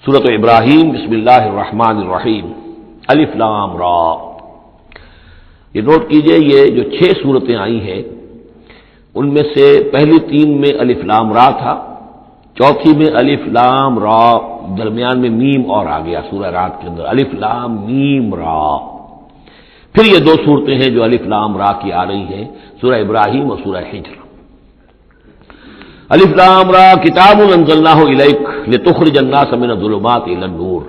سورۃ ابراہیم بسم اللہ الرحمن الرحیم الف لام را۔ یہ نوٹ کیجئے، یہ جو 6 سورتیں آئی ہیں ان میں سے پہلی 3 میں الف لام را تھا، چوتھی میں الف لام را، درمیان میں میم اور آ گیا سورہ رات کے اندر الف لام میم را۔ پھر یہ 2 سورتیں ہیں جو الف لام را کی آ رہی ہیں، سورہ ابراہیم اور سورہ ہجر۔ الف لام را کتاب انزلناہ الیک لتخرج الناس من الظلمات الی النور۔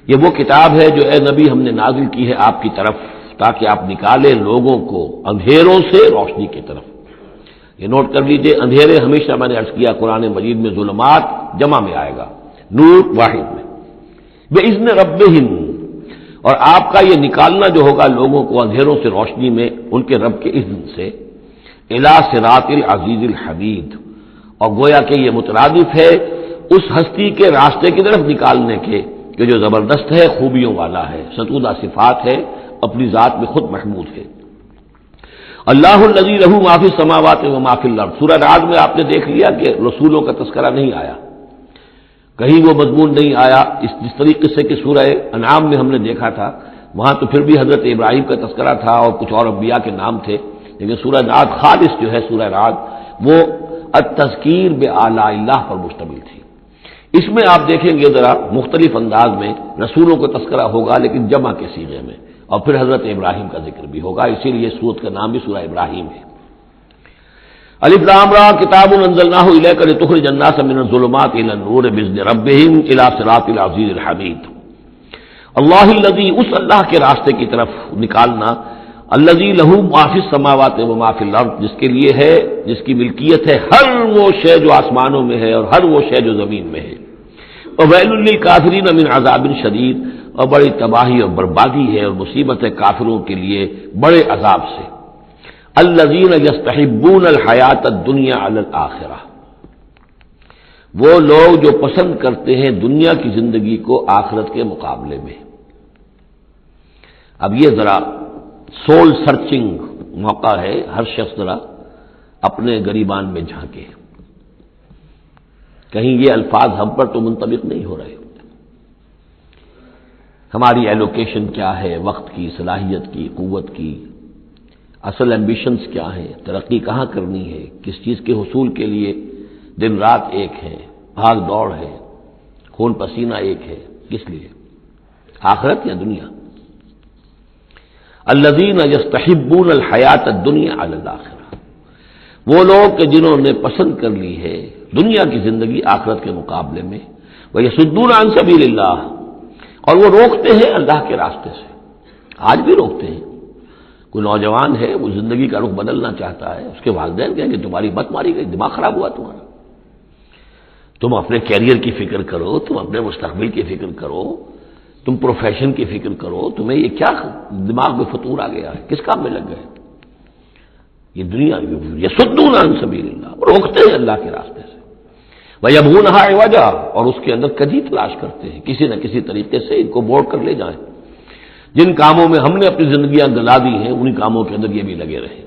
یہ وہ کتاب ہے جو اے نبی ہم نے نازل کی ہے آپ کی طرف تاکہ آپ نکالیں لوگوں کو اندھیروں سے روشنی کی طرف۔ یہ نوٹ کر لیجئے، اندھیرے ہمیشہ میں نے عرض کیا قرآن مجید میں ظلمات جمع میں آئے گا، نور واحد میں۔ بِإِذْنِ رَبِّهِمْ، اور آپ کا یہ نکالنا جو ہوگا لوگوں کو اندھیروں سے روشنی میں ان کے رب کے اذن سے، الی صراط العزیز الحمید، اور گویا کہ یہ مترادف ہے اس ہستی کے راستے کی طرف نکالنے کے کہ جو زبردست ہے، خوبیوں والا ہے، ستودہ صفات ہے، اپنی ذات میں خود محمود ہے۔ اللہ الذی لہ ما فی السماوات و ما فی الارض۔ سورہ رعد میں آپ نے دیکھ لیا کہ رسولوں کا تذکرہ نہیں آیا، کہیں وہ مضمون نہیں آیا جس طریقے سے کہ سورہ انعام میں ہم نے دیکھا تھا، وہاں تو پھر بھی حضرت ابراہیم کا تذکرہ تھا اور کچھ اور انبیاء کے نام تھے، لیکن سورہ رعد خالص جو ہے سورہ رعد وہ التذکیر بآلاء اللہ پر مشتمل تھی۔ اس میں آپ دیکھیں گے ذرا مختلف انداز میں رسولوں کا تذکرہ ہوگا لیکن جمع کے صیغے میں، اور پھر حضرت ابراہیم کا ذکر بھی ہوگا، اسی لیے سورت کا نام بھی سورہ ابراہیم ہے۔ الف لام را کتاب انزلناہ الیک لتخرج الناس من الظلمات الی النور باذن ربہم الی صراط العزیز الحمید۔ اللہ الذی، اس اللہ کے راستے کی طرف نکالنا، الذی لہ ما فی السماوات و ما فی الارض، جس کے لیے ہے، جس کی ملکیت ہے ہر وہ شے جو آسمانوں میں ہے اور ہر وہ شے جو زمین میں ہے۔ وویل للکافرین من عذاب شدید، اور بڑی تباہی اور بربادی ہے اور مصیبت ہے کافروں کے لیے بڑے عذاب سے۔ الذین یستحبون الحیات الدنیا علی الآخرہ، وہ لوگ جو پسند کرتے ہیں دنیا کی زندگی کو آخرت کے مقابلے میں۔ اب یہ ذرا سول سرچنگ موقع ہے، ہر شخص ذرا اپنے گریبان میں جھانکے، کہیں یہ الفاظ ہم پر تو منطبق نہیں ہو رہے۔ ہماری ایلوکیشن کیا ہے، وقت کی، صلاحیت کی، قوت کی، اصل ایمبیشنز کیا ہیں، ترقی کہاں کرنی ہے، کس چیز کے حصول کے لیے دن رات ایک ہے، بھاگ دوڑ ہے، خون پسینہ ایک ہے، کس لیے؟ آخرت یا دنیا؟ الذین یستحبون الحیات الدنیا علی الآخرہ، وہ لوگ کہ جنہوں نے پسند کر لی ہے دنیا کی زندگی آخرت کے مقابلے میں، ویصدون عن سبیل اللہ، اور وہ روکتے ہیں اللہ کے راستے سے، آج بھی روکتے ہیں۔ کوئی نوجوان ہے وہ زندگی کا رخ بدلنا چاہتا ہے، اس کے والدین کہیں کہ تمہاری مت ماری گئی، دماغ خراب ہوا تمہارا، تم اپنے کیریئر کی فکر کرو، تم اپنے مستقبل کی فکر کرو، تم پروفیشن کی فکر کرو، تمہیں یہ کیا دماغ میں فطور آ گیا ہے، کس کام میں لگ گئے؟ یہ دنیا یصدون عن سبیل اللہ، روکتے ہیں اللہ کے راستے سے، وَيَبْغُونَهَا عِوَجًا، اور اس کے اندر کجی تلاش کرتے ہیں، کسی نہ کسی طریقے سے ان کو موڑ کر لے جائیں۔ جن کاموں میں ہم نے اپنی زندگیاں گلا دی ہیں انہی کاموں کے اندر یہ بھی لگے رہے۔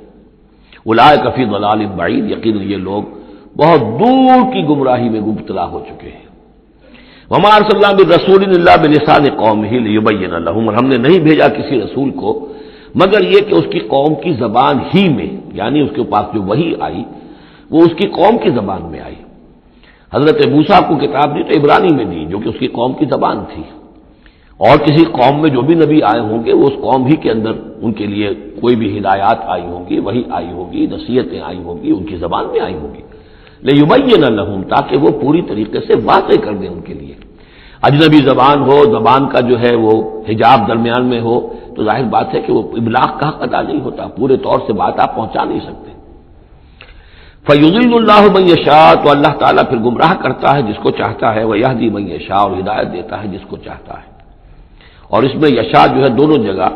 اولئک فی ضلال بعید، یقیناً یہ لوگ بہت دور کی گمراہی میں مبتلا ہو چکے ہیں۔ وما ارسلنا بالرسول الا بلسان قومہ لیبین لهم، اور ہم نے نہیں بھیجا کسی رسول کو مگر یہ کہ اس کی قوم کی زبان ہی میں، یعنی اس کے پاس جو وحی آئی وہ اس کی قوم کی زبان میں آئی۔ حضرت موسیٰ کو کتاب دی تو عبرانی میں دی جو کہ اس کی قوم کی زبان تھی، اور کسی قوم میں جو بھی نبی آئے ہوں گے وہ اس قوم ہی کے اندر ان کے لیے کوئی بھی ہدایات آئی ہوں گی، وحی آئی ہوگی، نصیحتیں آئی ہوں گی، ان کی زبان میں آئی ہوں گی، لیبین لهم، تاکہ وہ پوری طریقے سے واضح کر دیں ان کے لیے۔ اجنبی زبان ہو، زبان کا جو ہے وہ حجاب درمیان میں ہو تو ظاہر بات ہے کہ وہ ابلاغ کا حق ادا نہیں ہوتا، پورے طور سے بات آپ پہنچا نہیں سکتے۔ فَيُضِلُّ اللَّهُ مَن يَشَاءُ، تو اللہ تعالیٰ پھر گمراہ کرتا ہے جس کو چاہتا ہے، وَيَهْدِي مَن يَشَاءُ، اور ہدایت دیتا ہے جس کو چاہتا ہے۔ اور اس میں یشاء جو ہے دونوں جگہ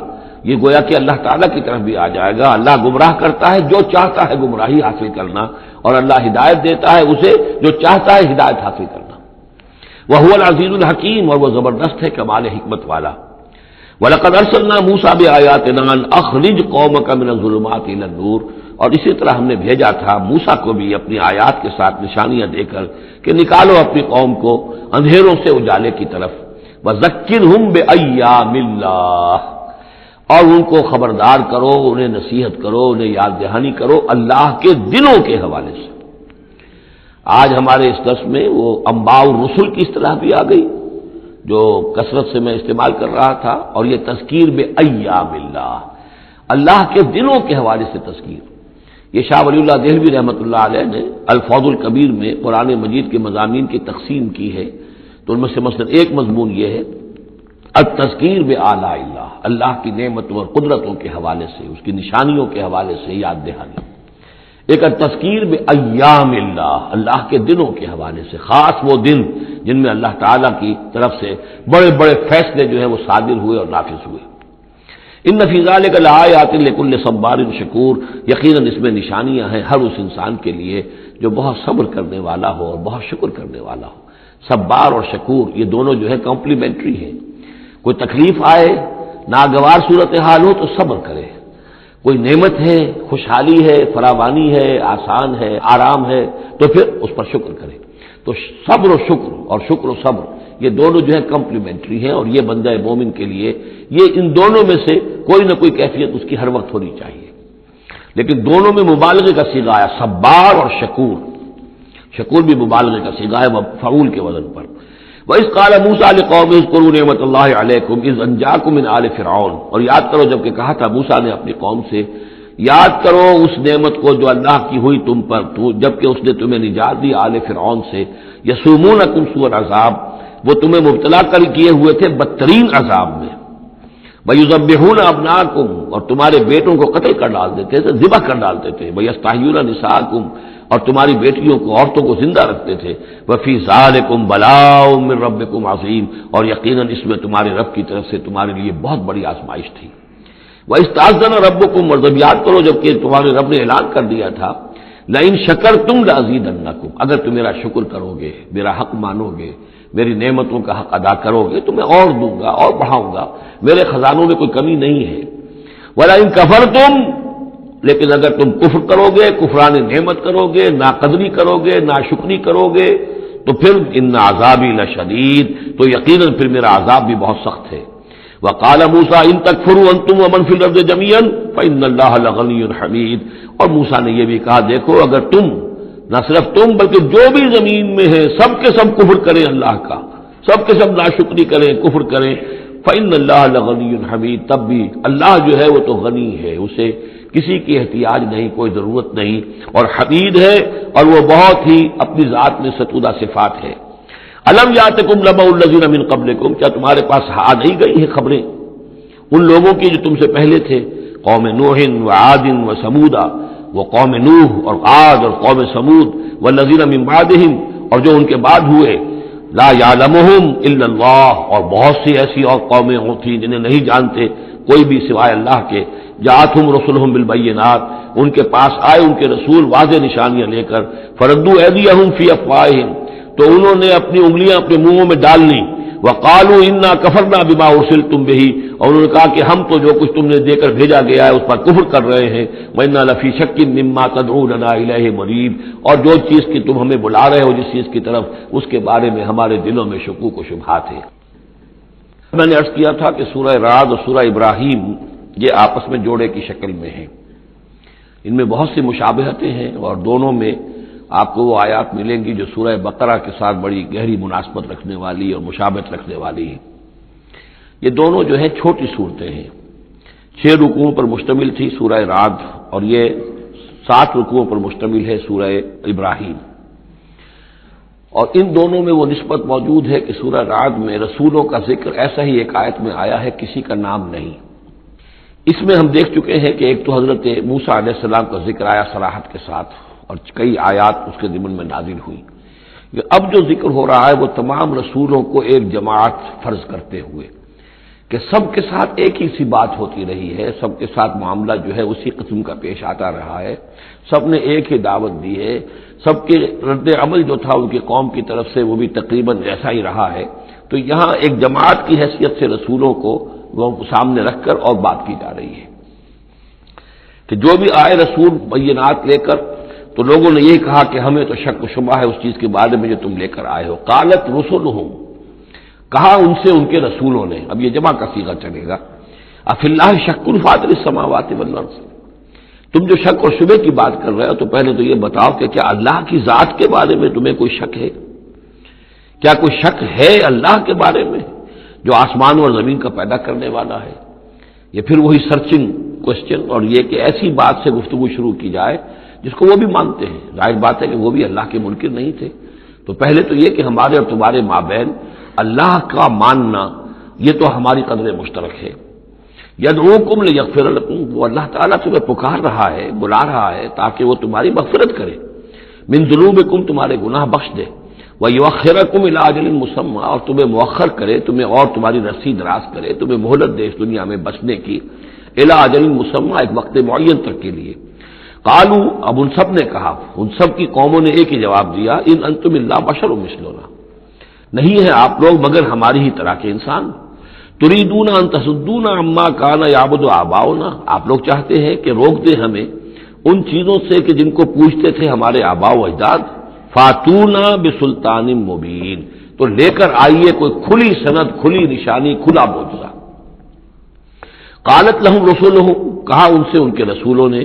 یہ گویا کہ اللہ تعالیٰ کی طرف بھی آ جائے گا، اللہ گمراہ کرتا ہے جو چاہتا ہے گمراہی حاصل کرنا، اور اللہ ہدایت دیتا ہے اسے جو چاہتا ہے ہدایت حاصل کرنا۔ وَهُوَ الْعَزِيزُ الْحَكِيمُ، اور وہ زبردست ہے کمال حکمت والا۔ وَلَقَدْ أَرْسَلْنَا مُوسَىٰ بِآيَاتِنَا أَنْ أَخْرِجْ قَوْمَكَ مِنَ الظُّلُمَاتِ إِلَى النُّورِ اور اسی طرح ہم نے بھیجا تھا موسیٰ کو بھی اپنی آیات کے ساتھ نشانیاں دے کر کہ نکالو اپنی قوم کو اندھیروں سے اجالے کی طرف، وَذَكِّرْهُمْ بِأَيَّامِ اللَّهِ، اور ان کو خبردار کرو، انہیں نصیحت کرو، انہیں یاد دہانی کرو اللہ کے دنوں کے حوالے سے۔ آج ہمارے اس درس میں وہ انباء الرسل کی اصطلاح بھی آ گئی جو کثرت سے میں استعمال کر رہا تھا، اور یہ تذکیر بِأَيَّامِ اللَّهِ، اللہ کے دنوں کے حوالے سے تذکیر۔ یہ شاہ ولی اللہ دہلوی رحمۃ اللہ علیہ نے الفوز الکبیر میں قرآن مجید کے مضامین کی تقسیم کی ہے، تو ان میں سے مثلا ایک مضمون یہ ہے التذکیر بآلاء اللہ، اللہ کی نعمتوں اور قدرتوں کے حوالے سے، اس کی نشانیوں کے حوالے سے یاد دہانی۔ ایک التذکیر بایام اللہ، اللہ کے دنوں کے حوالے سے، خاص وہ دن جن میں اللہ تعالیٰ کی طرف سے بڑے بڑے فیصلے جو ہیں وہ صادر ہوئے اور نافذ ہوئے۔ ان فی ذلک لآیات لکل صبار شکور، یقیناً اس میں نشانیاں ہیں ہر اس انسان کے لیے جو بہت صبر کرنے والا ہو اور بہت شکر کرنے والا ہو۔ صبار اور شکور یہ دونوں جو ہے کمپلیمنٹری ہیں۔ کوئی تکلیف آئے، ناگوار صورتحال ہو تو صبر کرے، کوئی نعمت ہے، خوشحالی ہے، فراوانی ہے، آسان ہے، آرام ہے تو پھر اس پر شکر کرے۔ تو صبر و شکر اور شکر و صبر یہ دونوں جو ہے کمپلیمنٹری ہیں، اور یہ بندہ مومن کے لیے یہ ان دونوں میں سے کوئی نہ کوئی کیفیت اس کی ہر وقت ہونی چاہیے۔ لیکن دونوں میں مبالغے کا صیغہ آیا، صبار اور شکور۔ شکور بھی مبالغے کا صیغہ ہے فعول کے وزن پر۔ وَإِذْ قَالَ مُوسَىٰ لِقَوْمِهِ اذْكُرُوا نِعْمَتَ اللَّهِ عَلَيْكُمْ إِذْ أَنجَاكُم مِّنْ آلِ فِرْعَوْنَ، اور یاد کرو جب کہ کہا تھا موسیٰ نے اپنی قوم سے، یاد کرو اس نعمت کو جو اللہ کی ہوئی تم پر، جبکہ اس نے تمہیں نجات دی آل فرعون سے، یسومونکم سوء العذاب، وہ تمہیں مبتلا کر کیے ہوئے تھے بدترین عذاب میں، وَيُذَبِّحُونَ أَبْنَاءَكُمْ، اور تمہارے بیٹوں کو قتل کر ڈال دیتے تھے، ذبح کر ڈالتے تھے، وَيَسْتَحْيُونَ نِسَاءَكُمْ، اور تمہاری بیٹیوں کو، عورتوں کو زندہ رکھتے تھے، وَفِي ذَلِكُمْ بَلَاءٌ مِّن رَبِّكُمْ عَظِيمٌ، اور یقیناً اس میں تمہارے رب کی طرف سے تمہارے لیے بہت بڑی آزمائش تھی۔ وَإِسْتَأْذَنَ رَبُّكُمْ، اور جب یاد کرو جب کہ تمہارے رب نے اعلان کر دیا تھا، لَئِن شَكَرْتُمْ لَأَزِيدَنَّكُمْ، اگر تم میرا شکر کرو گے، میرا حق مانو گے، میری نعمتوں کا حق ادا کرو گے تو میں اور دوں گا اور بڑھاؤں گا، میرے خزانوں میں کوئی کمی نہیں ہے۔ وَلَئِن كَفَرْتُمْ، لیکن اگر تم کفر کرو گے، کفران نعمت کرو گے، ناقدری کرو گے، ناشکری کرو گے، تو پھر ان عذابی لشدید، تو یقیناً پھر میرا عذاب بھی بہت سخت ہے۔ وقال موسیٰ ان تکفروا انتم ومن فی الارض جميعا فإن اللہ لغنی حمید، اور موسیٰ نے یہ بھی کہا دیکھو اگر تم، نہ صرف تم بلکہ جو بھی زمین میں ہے سب کے سب کفر کریں اللہ کا، سب کے سب ناشکری کریں، کفر کریں، فإن اللہ لغنی حمید، تب بھی اللہ جو ہے وہ تو غنی ہے، اسے کسی کی احتیاج نہیں، کوئی ضرورت نہیں، اور حمید ہے، اور وہ بہت ہی اپنی ذات میں ستودہ صفات ہے۔ الم یاتکم نبأ الذین من قبلکم، کیا تمہارے پاس آ نہیں گئی ہیں خبریں ان لوگوں کی جو تم سے پہلے تھے، قوم نوح وعاد وثمود، وہ قوم نوح اور عاد اور قوم ثمود، والذین من بعدہم، اور جو ان کے بعد ہوئے، لا یعلمہم الا اللہ، اور بہت سی ایسی اور قومیں تھیں جنہیں نہیں جانتے کوئی بھی سوائے اللہ کے، جاءتہم رسلہم بالبینات، ان کے پاس آئے ان کے رسول واضح نشانیاں لے کر، فردوا ایدیہم فی افواہہم، تو انہوں نے اپنی انگلیاں اپنے منہوں میں ڈال لیں، وقالوا انا کفرنا بما ارسلتم به، اور انہوں نے کہا کہ ہم تو جو کچھ تم نے دے کر بھیجا گیا ہے اس پر کفر کر رہے ہیں، وَإِنَّا لَفِي شَكٍّ مِّمَّا تَدْعُونَنَا إِلَيْهِ مُرِيبٍ، اور جو چیز کی تم ہمیں بلا رہے ہو جس چیز کی طرف، اس کے بارے میں ہمارے دلوں میں شکوک و شبہات ہیں۔ میں نے عرض کیا تھا کہ سورہ رعد اور سورہ ابراہیم یہ آپس میں جوڑے کی شکل میں ہیں، ان میں بہت سی مشابہتیں ہیں، اور دونوں میں آپ کو وہ آیات ملیں گی جو سورہ بقرہ کے ساتھ بڑی گہری مناسبت رکھنے والی اور مشابہت رکھنے والی ہیں۔ یہ دونوں جو ہیں چھوٹی صورتیں ہیں، 6 رکوعوں پر مشتمل تھی سورہ رعد، اور یہ 7 رکوعوں پر مشتمل ہے سورہ ابراہیم، اور ان دونوں میں وہ نسبت موجود ہے کہ سورہ رعد میں رسولوں کا ذکر ایسا ہی ایک آیت میں آیا ہے، کسی کا نام نہیں۔ اس میں ہم دیکھ چکے ہیں کہ ایک تو حضرت موسیٰ علیہ السلام کا ذکر آیا صراحت کے ساتھ، اور کئی آیات اس کے ضمن میں نازل ہوئی۔ اب جو ذکر ہو رہا ہے وہ تمام رسولوں کو ایک جماعت فرض کرتے ہوئے کہ سب کے ساتھ ایک ہی سی بات ہوتی رہی ہے، سب کے ساتھ معاملہ جو ہے اسی قسم کا پیش آتا رہا ہے، سب نے ایک ہی دعوت دی ہے، سب کے رد عمل جو تھا ان کی قوم کی طرف سے وہ بھی تقریباً ایسا ہی رہا ہے، تو یہاں ایک جماعت کی حیثیت سے رسولوں کو وہ سامنے رکھ کر اور بات کی جا رہی ہے۔ کہ جو بھی آئے رسول بینات لے کر تو لوگوں نے یہی کہا کہ ہمیں تو شک و شبہ ہے اس چیز کے بارے میں جو تم لے کر آئے ہو. قالت رسلہم، کہا ان سے ان کے رسولوں نے، اب یہ جمع کا صیغہ چلے گا، افی اللہ شک فاطر السماوات والارض، تم جو شک اور شبہ کی بات کر رہے ہو تو پہلے تو یہ بتاؤ کہ کیا اللہ کی ذات کے بارے میں تمہیں کوئی شک ہے؟ کیا کوئی شک ہے اللہ کے بارے میں جو آسمان اور زمین کا پیدا کرنے والا ہے؟ یہ پھر وہی سرچنگ کوشچن، اور یہ کہ ایسی بات سے گفتگو شروع کی جائے جس کو وہ بھی مانتے ہیں. ظاہر بات ہے کہ وہ بھی اللہ کے منکر نہیں تھے. تو پہلے تو یہ کہ ہمارے اور تمہارے مابین اللہ کا ماننا یہ تو ہماری قدر مشترک ہے. یدعوکم لیغفر لکم، وہ اللہ تعالیٰ تمہیں پکار رہا ہے، بلا رہا ہے تاکہ وہ تمہاری مغفرت کرے، من ذنوبکم، تمہارے گناہ بخش دے، ویؤخرکم الی اجل مسمى، اور تمہیں مؤخر کرے، تمہیں اور تمہاری رسی دراز کرے، تمہیں مہلت دے اس دنیا میں بچنے کی، الی اجل مسمى، ایک وقت معین تک کے لیے. قالوا، اب ان سب نے کہا، ان سب کی قوموں نے ایک ہی جواب دیا، ان انتم الا بشر مثلنا، نہیں ہے آپ لوگ مگر ہماری ہی طرح کے انسان. تریدون ان تصدونا عما کان یعبد آباؤنا، آپ لوگ چاہتے ہیں کہ روک دیں ہمیں ان چیزوں سے کہ جن کو پوجتے تھے ہمارے آباء و اجداد. فاتونا بسلطان مبین، تو لے کر آئیے کوئی کھلی سند، کھلی نشانی، کھلا معجزہ. قالت لهم رسلهم، کہا ان سے ان کے رسولوں نے،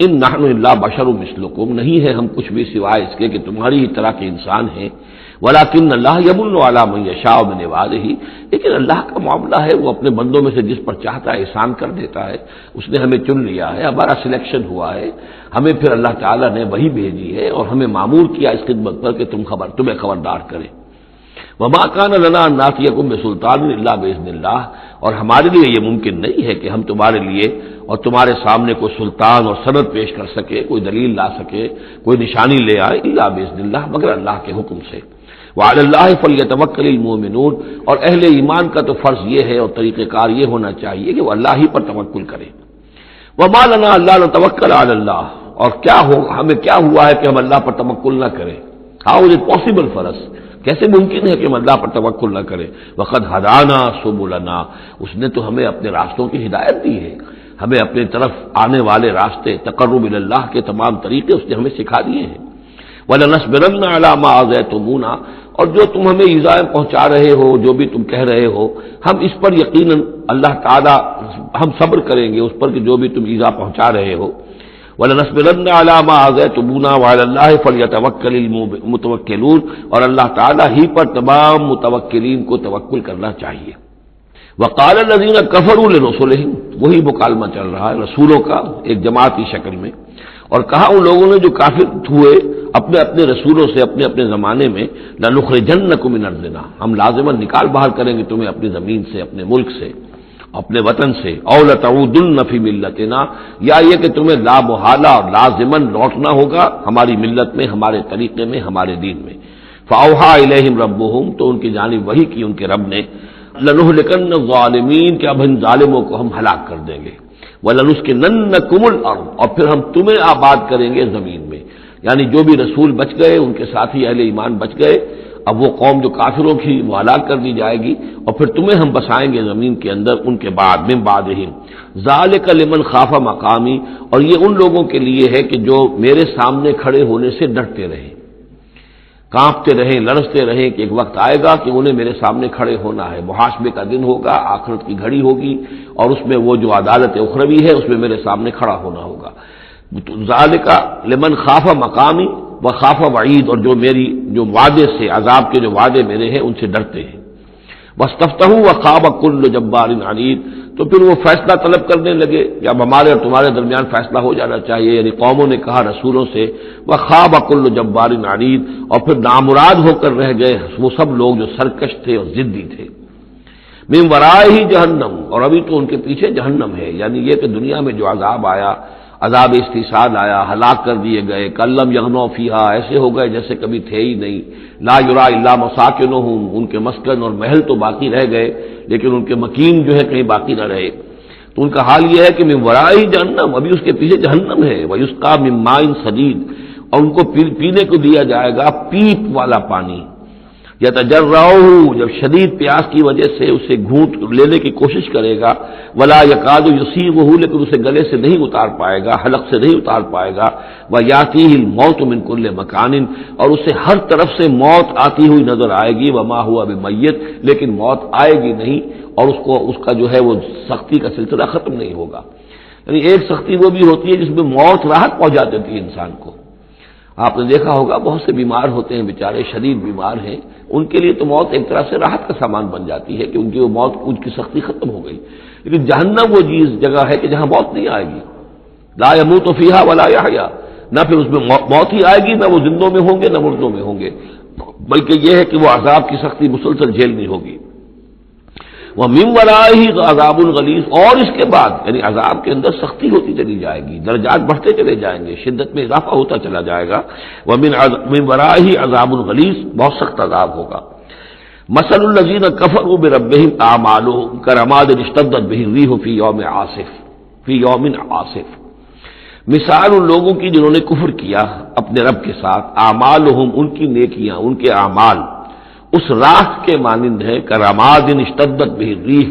ان نحن الا بشر مثلکم، نہیں ہے ہم کچھ بھی سوائے اس کے کہ تمہاری ہی طرح کے انسان ہیں. ولکن اللہ یمن علی من یشاء من عبادہ، لیکن اللہ کا معاملہ ہے وہ اپنے بندوں میں سے جس پر چاہتا ہے احسان کر دیتا ہے. اس نے ہمیں چن لیا ہے، ہمارا سلیکشن ہوا ہے، ہمیں پھر اللہ تعالیٰ نے وہی بھیجی ہے اور ہمیں مامور کیا اس خدمت پر کہ تمہیں خبردار کرے. وما کان لنا ان ناتیکم بسلطان الا باذن اللہ، اور ہمارے لیے یہ ممکن نہیں ہے کہ ہم تمہارے لیے اور تمہارے سامنے کوئی سلطان اور سند پیش کر سکے، کوئی دلیل لا سکے، کوئی نشانی لے آئے، الا باذن اللہ، مگر اللہ کے حکم سے. وعلی اللہ فلیتوکل المؤمنون، اور اہل ایمان کا تو فرض یہ ہے اور طریقہ کار یہ ہونا چاہیے کہ وہ اللہ ہی پر توکل کرے. وما لنا الا نتوکل علی اللہ، اور کیا ہو ہمیں کیا ہوا ہے کہ ہم اللہ پر توکل نہ کریں؟ How is it possible for us, کیسے ممکن ہے کہ ہم اللہ پر توکل نہ کریں؟ وقد ہدانا سبلنا، اس نے تو ہمیں اپنے راستوں کی ہدایت دی ہے، ہمیں اپنے طرف آنے والے راستے، تقرب الی اللہ کے تمام طریقے اس نے ہمیں سکھا دیے ہیں. وَلَنَصْبِرَنَّ عَلَىٰ مَا آذَيْتُمُونَا، اور جو تم ہمیں ایذائیں پہنچا رہے ہو، جو بھی تم کہہ رہے ہو، ہم اس پر یقیناً اللہ تعالیٰ ہم صبر کریں گے اس پر کہ جو بھی تم ایذا پہنچا رہے ہو. وَلَنَصْبِرَنَّ عَلَىٰ مَا آذَيْتُمُونَا وَعَلَى اللَّهِ فَلْيَتَوَكَّلِ الْمُتَوَكِّلُونَ، اور اللہ تعالیٰ ہی پر تمام متوکلین کو توکل کرنا چاہیے. وقال الذين كفروا لرسلهم، وہی مکالمہ چل رہا ہے رسولوں کا ایک جماعت کی شکل میں، اور کہا ان لوگوں نے جو کافر ہوئے اپنے اپنے رسولوں سے اپنے اپنے زمانے میں، لَنُخْرِجَنَّكُم مِّنْ أَرْضِنَا، ہم لازماً نکال باہر کریں گے تمہیں اپنی زمین سے، اپنے ملک سے، اپنے وطن سے، أَوْ لَتَعُودُنَّ فِي مِلَّتِنَا، یا یہ کہ تمہیں لا محالہ اور لازماً لوٹنا ہوگا ہماری ملت میں، ہمارے طریقے میں، ہمارے دین میں. فَأَوْحَىٰ إِلَيْهِمْ رَبُّهُمْ، تو ان کی جانب وحی کی ان کے رب نے، لَنُهْلِكَنَّ الظَّالِمِينَ، کہ اب ان ظالموں کو ہم ہلاک کر دیں گے. وَلَنُسْكِنَنَّكُمُ الْأَرْضَ، اور پھر ہم تمہیں آباد کریں گے زمین میں. یعنی جو بھی رسول بچ گئے، ان کے ساتھی اہل ایمان بچ گئے، اب وہ قوم جو کافروں کی وہ ہلاک کر دی جائے گی، اور پھر تمہیں ہم بسائیں گے زمین کے اندر ان کے بعد، من بعدہم. ذالک لمن خاف مقامی، اور یہ ان لوگوں کے لیے ہے کہ جو میرے سامنے کھڑے ہونے سے ڈرتے رہیں، کانپتے رہیں، لرزتے رہیں کہ ایک وقت آئے گا کہ انہیں میرے سامنے کھڑے ہونا ہے، محاسبے کا دن ہوگا، آخرت کی گھڑی ہوگی، اور اس میں وہ جو عدالت اخروی ہے اس میں میرے سامنے کھڑا ہونا ہوگا. ذالک لمن خاف مقامی و خاف وعید، اور جو میری جو وعدے سے، عذاب کے جو وعدے میرے ہیں ان سے ڈرتے ہیں. واستفتحوا وخاب كل جبار عنید، تو پھر وہ فیصلہ طلب کرنے لگے کہ اب ہمارے اور تمہارے درمیان فیصلہ ہو جانا چاہیے. یعنی قوموں نے کہا رسولوں سے، وخاب كل جبار عنید، اور پھر نامراد ہو کر رہ گئے وہ سب لوگ جو سرکش تھے اور ضدی تھے. من ورائہ جہنم، اور ابھی تو ان کے پیچھے جہنم ہے. یعنی یہ کہ دنیا میں جو عذاب آیا، عذاب استحصال آیا، ہلاک کر دیے گئے، کلم یغنوا فیہا، ایسے ہو گئے جیسے کبھی تھے ہی نہیں. لا یرا الا مساکنہم، ان کے مسکن اور محل تو باقی رہ گئے لیکن ان کے مکین جو ہے کہیں باقی نہ رہے. تو ان کا حال یہ ہے کہ من ورائہ جہنم، ابھی اس کے پیچھے جہنم ہے. ویسقا من ماء صدید، اور ان کو پینے کو دیا جائے گا پیپ والا پانی، یتجرعہ، جب شدید پیاس کی وجہ سے اسے گھونٹ لینے کی کوشش کرے گا، ولا یکاد یسیغہ، لیکن اسے گلے سے نہیں اتار پائے گا، حلق سے نہیں اتار پائے گا، ویاتیہ الموت من کل مکان، اور اسے ہر طرف سے موت آتی ہوئی نظر آئے گی، وما ہوا بمیت، لیکن موت آئے گی نہیں، اور اس کا جو ہے وہ سختی کا سلسلہ ختم نہیں ہوگا۔ یعنی ایک سختی وہ بھی ہوتی ہے جس میں موت راحت پہنچا دیتی ہے انسان کو۔ آپ نے دیکھا ہوگا بہت سے بیمار ہوتے ہیں بیچارے، شدید بیمار ہیں، ان کے لیے تو موت ایک طرح سے راحت کا سامان بن جاتی ہے کہ ان کی وہ موت، ان کی سختی ختم ہو گئی۔ لیکن جہنم وہ چیز جگہ ہے کہ جہاں موت نہیں آئے گی، لا يموت فیہا ولا یحیا، نہ پھر اس میں موت ہی آئے گی، نہ وہ زندوں میں ہوں گے نہ مردوں میں ہوں گے، بلکہ یہ ہے کہ وہ عذاب کی سختی مسلسل جھیلنی ہوگی۔ وَمِن وَرَائِهِ عَذَابٌ غَلِيظٌ، اور اس کے بعد یعنی عذاب کے اندر سختی ہوتی چلی جائے گی، درجات بڑھتے چلے جائیں گے، شدت میں اضافہ ہوتا چلا جائے گا۔ وَمِن وَرَائِهِ عَذَابٌ غَلِيظٌ، بہت سخت عذاب ہوگا۔ مَثَلُ الَّذِينَ كَفَرُوا بِرَبِّهِمْ أَعْمَالُهُمْ كَرَمَادٍ اشْتَدَّتْ بِهِ الرِّيحُ فِي يَوْمٍ عَاصِفٍ، مثال ان لوگوں کی جنہوں نے کفر کیا اپنے رب کے ساتھ، اعمالہم، ان کی نیکیاں، ان کے اعمال اس راکھ کے مانند ہے، کراماد اشتدت بہ الریح،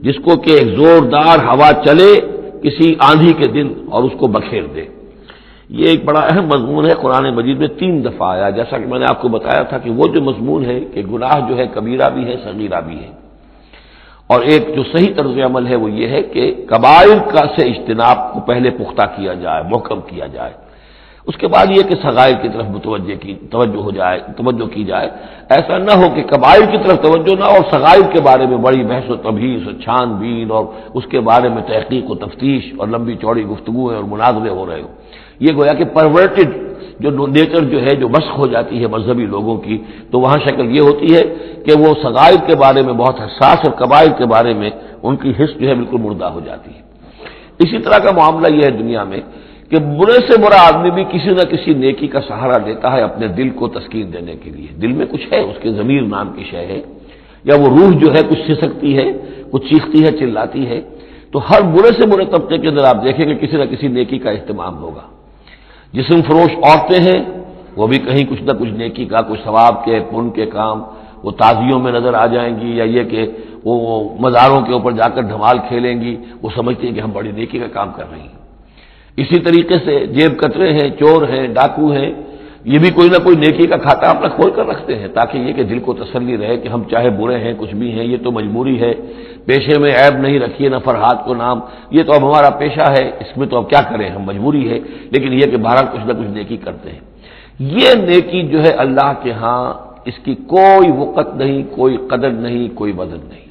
جس کو کہ ایک زوردار ہوا چلے کسی آندھی کے دن اور اس کو بکھیر دے۔ یہ ایک بڑا اہم مضمون ہے، قرآن مجید میں 3 دفعہ آیا، جیسا کہ میں نے آپ کو بتایا تھا کہ وہ جو مضمون ہے کہ گناہ جو ہے کبیرہ بھی ہے صغیرہ بھی ہے، اور ایک جو صحیح طرز عمل ہے وہ یہ ہے کہ کبائر کا سے اجتناب کو پہلے پختہ کیا جائے، محکم کیا جائے، اس کے بعد یہ کہ صغائر کی طرف توجہ کی جائے۔ ایسا نہ ہو کہ کبائر کی طرف توجہ نہ ہو اور صغائر کے بارے میں بڑی بحث و تبحیث و چھان بین اور اس کے بارے میں تحقیق و تفتیش اور لمبی چوڑی گفتگویں اور مناظرے ہو رہے ہو۔ یہ گویا کہ پرورٹڈ جو نیچر جو ہے، جو مسخ ہو جاتی ہے مذہبی لوگوں کی، تو وہاں شکل یہ ہوتی ہے کہ وہ صغائر کے بارے میں بہت حساس اور کبائر کے بارے میں ان کی حس جو ہے بالکل مردہ ہو جاتی ہے۔ اسی طرح کا معاملہ یہ ہے دنیا میں کہ برے سے برا آدمی بھی کسی نہ کسی نیکی کا سہارا لیتا ہے اپنے دل کو تسکین دینے کے لیے۔ دل میں کچھ ہے، اس کے ضمیر نام کی شے ہے، یا وہ روح جو ہے کچھ سسکتی ہے، کچھ چیختی ہے، چلاتی ہے، تو ہر برے سے برے طبقے کے اندر آپ دیکھیں کہ کسی نہ کسی نیکی کا اہتمام ہوگا۔ جسم فروش عورتیں ہیں، وہ بھی کہیں کچھ نہ کچھ نیکی کا، کچھ ثواب کے، پن کے کام وہ تعزیوں میں نظر آ جائیں گی، یا یہ کہ وہ مزاروں کے اوپر جا کر دھمال کھیلیں گی، وہ سمجھتی ہیں کہ ہم بڑی نیکی کا کام کر رہی ہیں۔ اسی طریقے سے جیب کترے ہیں، چور ہیں، ڈاکو ہیں، یہ بھی کوئی نہ کوئی نیکی کا کھاتا اپنا کھول کر رکھتے ہیں، تاکہ یہ کہ دل کو تسلی رہے کہ ہم چاہے برے ہیں، کچھ بھی ہیں، یہ تو مجبوری ہے، پیشے میں عیب نہیں رکھیے نہ فرحات کو نام، یہ تو اب ہمارا پیشہ ہے، اس میں تو اب کیا کریں، ہم مجبوری ہے، لیکن یہ کہ بہرحال کچھ نہ کچھ نیکی کرتے ہیں۔ یہ نیکی جو ہے اللہ کے ہاں اس کی کوئی وقت نہیں، کوئی قدر نہیں، کوئی وزن نہیں۔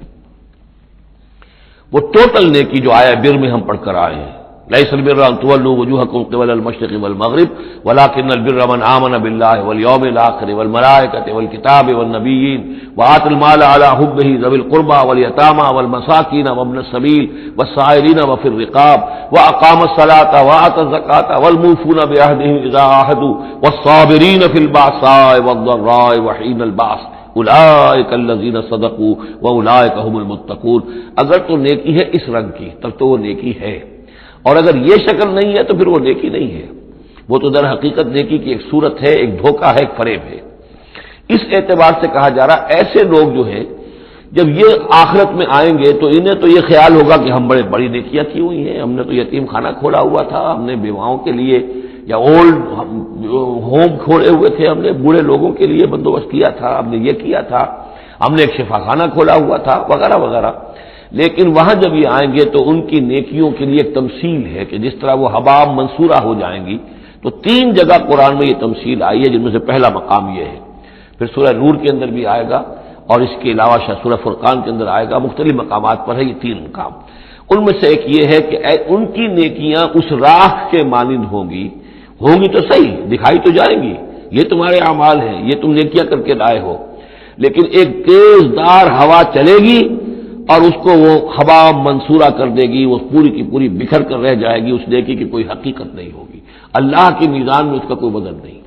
وہ ٹوٹل نیکی جو آیا بر میں ہم پڑھ کر آئے ہیں، ليس البر أن تولوا وجوهكم قبل المشرق والمغرب ولكن البر من آمن بالله واليوم الآخر والملائكة والكتاب والنبيين وآتى المال على حبه ذوي القربى واليتامى والمساكين وابن السبيل والسائلين وفي الرقاب وأقام الصلاة وآتى الزكاة والموفون بعهدهم إذا عاهدوا والصابرين في البأساء والضراء وحين البأس اولئک الذین صدقوا واولئک هم المتقون۔ اگر تو نیکی ہے اس رنگ کی تب تو وہ نیکی ہے، اور اگر یہ شکل نہیں ہے تو پھر وہ نیکی نہیں ہے، وہ تو در حقیقت نیکی کی ایک صورت ہے، ایک دھوکہ ہے، ایک فریب ہے۔ اس اعتبار سے کہا جا رہا ایسے لوگ جو ہیں جب یہ آخرت میں آئیں گے تو انہیں تو یہ خیال ہوگا کہ ہم بڑی نیکیاں کی ہوئی ہیں، ہم نے تو یتیم خانہ کھولا ہوا تھا، ہم نے بیواؤں کے لیے یا اولڈ ہوم کھولے ہوئے تھے، ہم نے بوڑھے لوگوں کے لیے بندوبست کیا تھا، ہم نے یہ کیا تھا، ہم نے ایک شفا خانہ کھولا ہوا تھا، وغیرہ وغیرہ۔ لیکن وہاں جب یہ آئیں گے تو ان کی نیکیوں کے لیے ایک تمثیل ہے کہ جس طرح وہ حباب منصورہ ہو جائیں گی۔ تو 3 جگہ قرآن میں یہ تمثیل آئی ہے، جن میں سے پہلا مقام یہ ہے، پھر سورہ نور کے اندر بھی آئے گا، اور اس کے علاوہ سورہ فرقان کے اندر آئے گا، مختلف مقامات پر ہے یہ 3 مقام۔ ان میں سے ایک یہ ہے کہ ان کی نیکیاں اس راہ کے مانند ہوں گی تو صحیح دکھائی تو جائیں گی، یہ تمہارے اعمال ہیں، یہ تم نیکیاں کر کے لائے ہو، لیکن ایک تیز دار ہوا چلے گی اور اس کو وہ ہوا منصورہ کر دے گی، وہ پوری کی پوری بکھر کر رہ جائے گی، اس نیکی کی کوئی حقیقت نہیں ہوگی، اللہ کی میزان میں اس کا کوئی وزن نہیں۔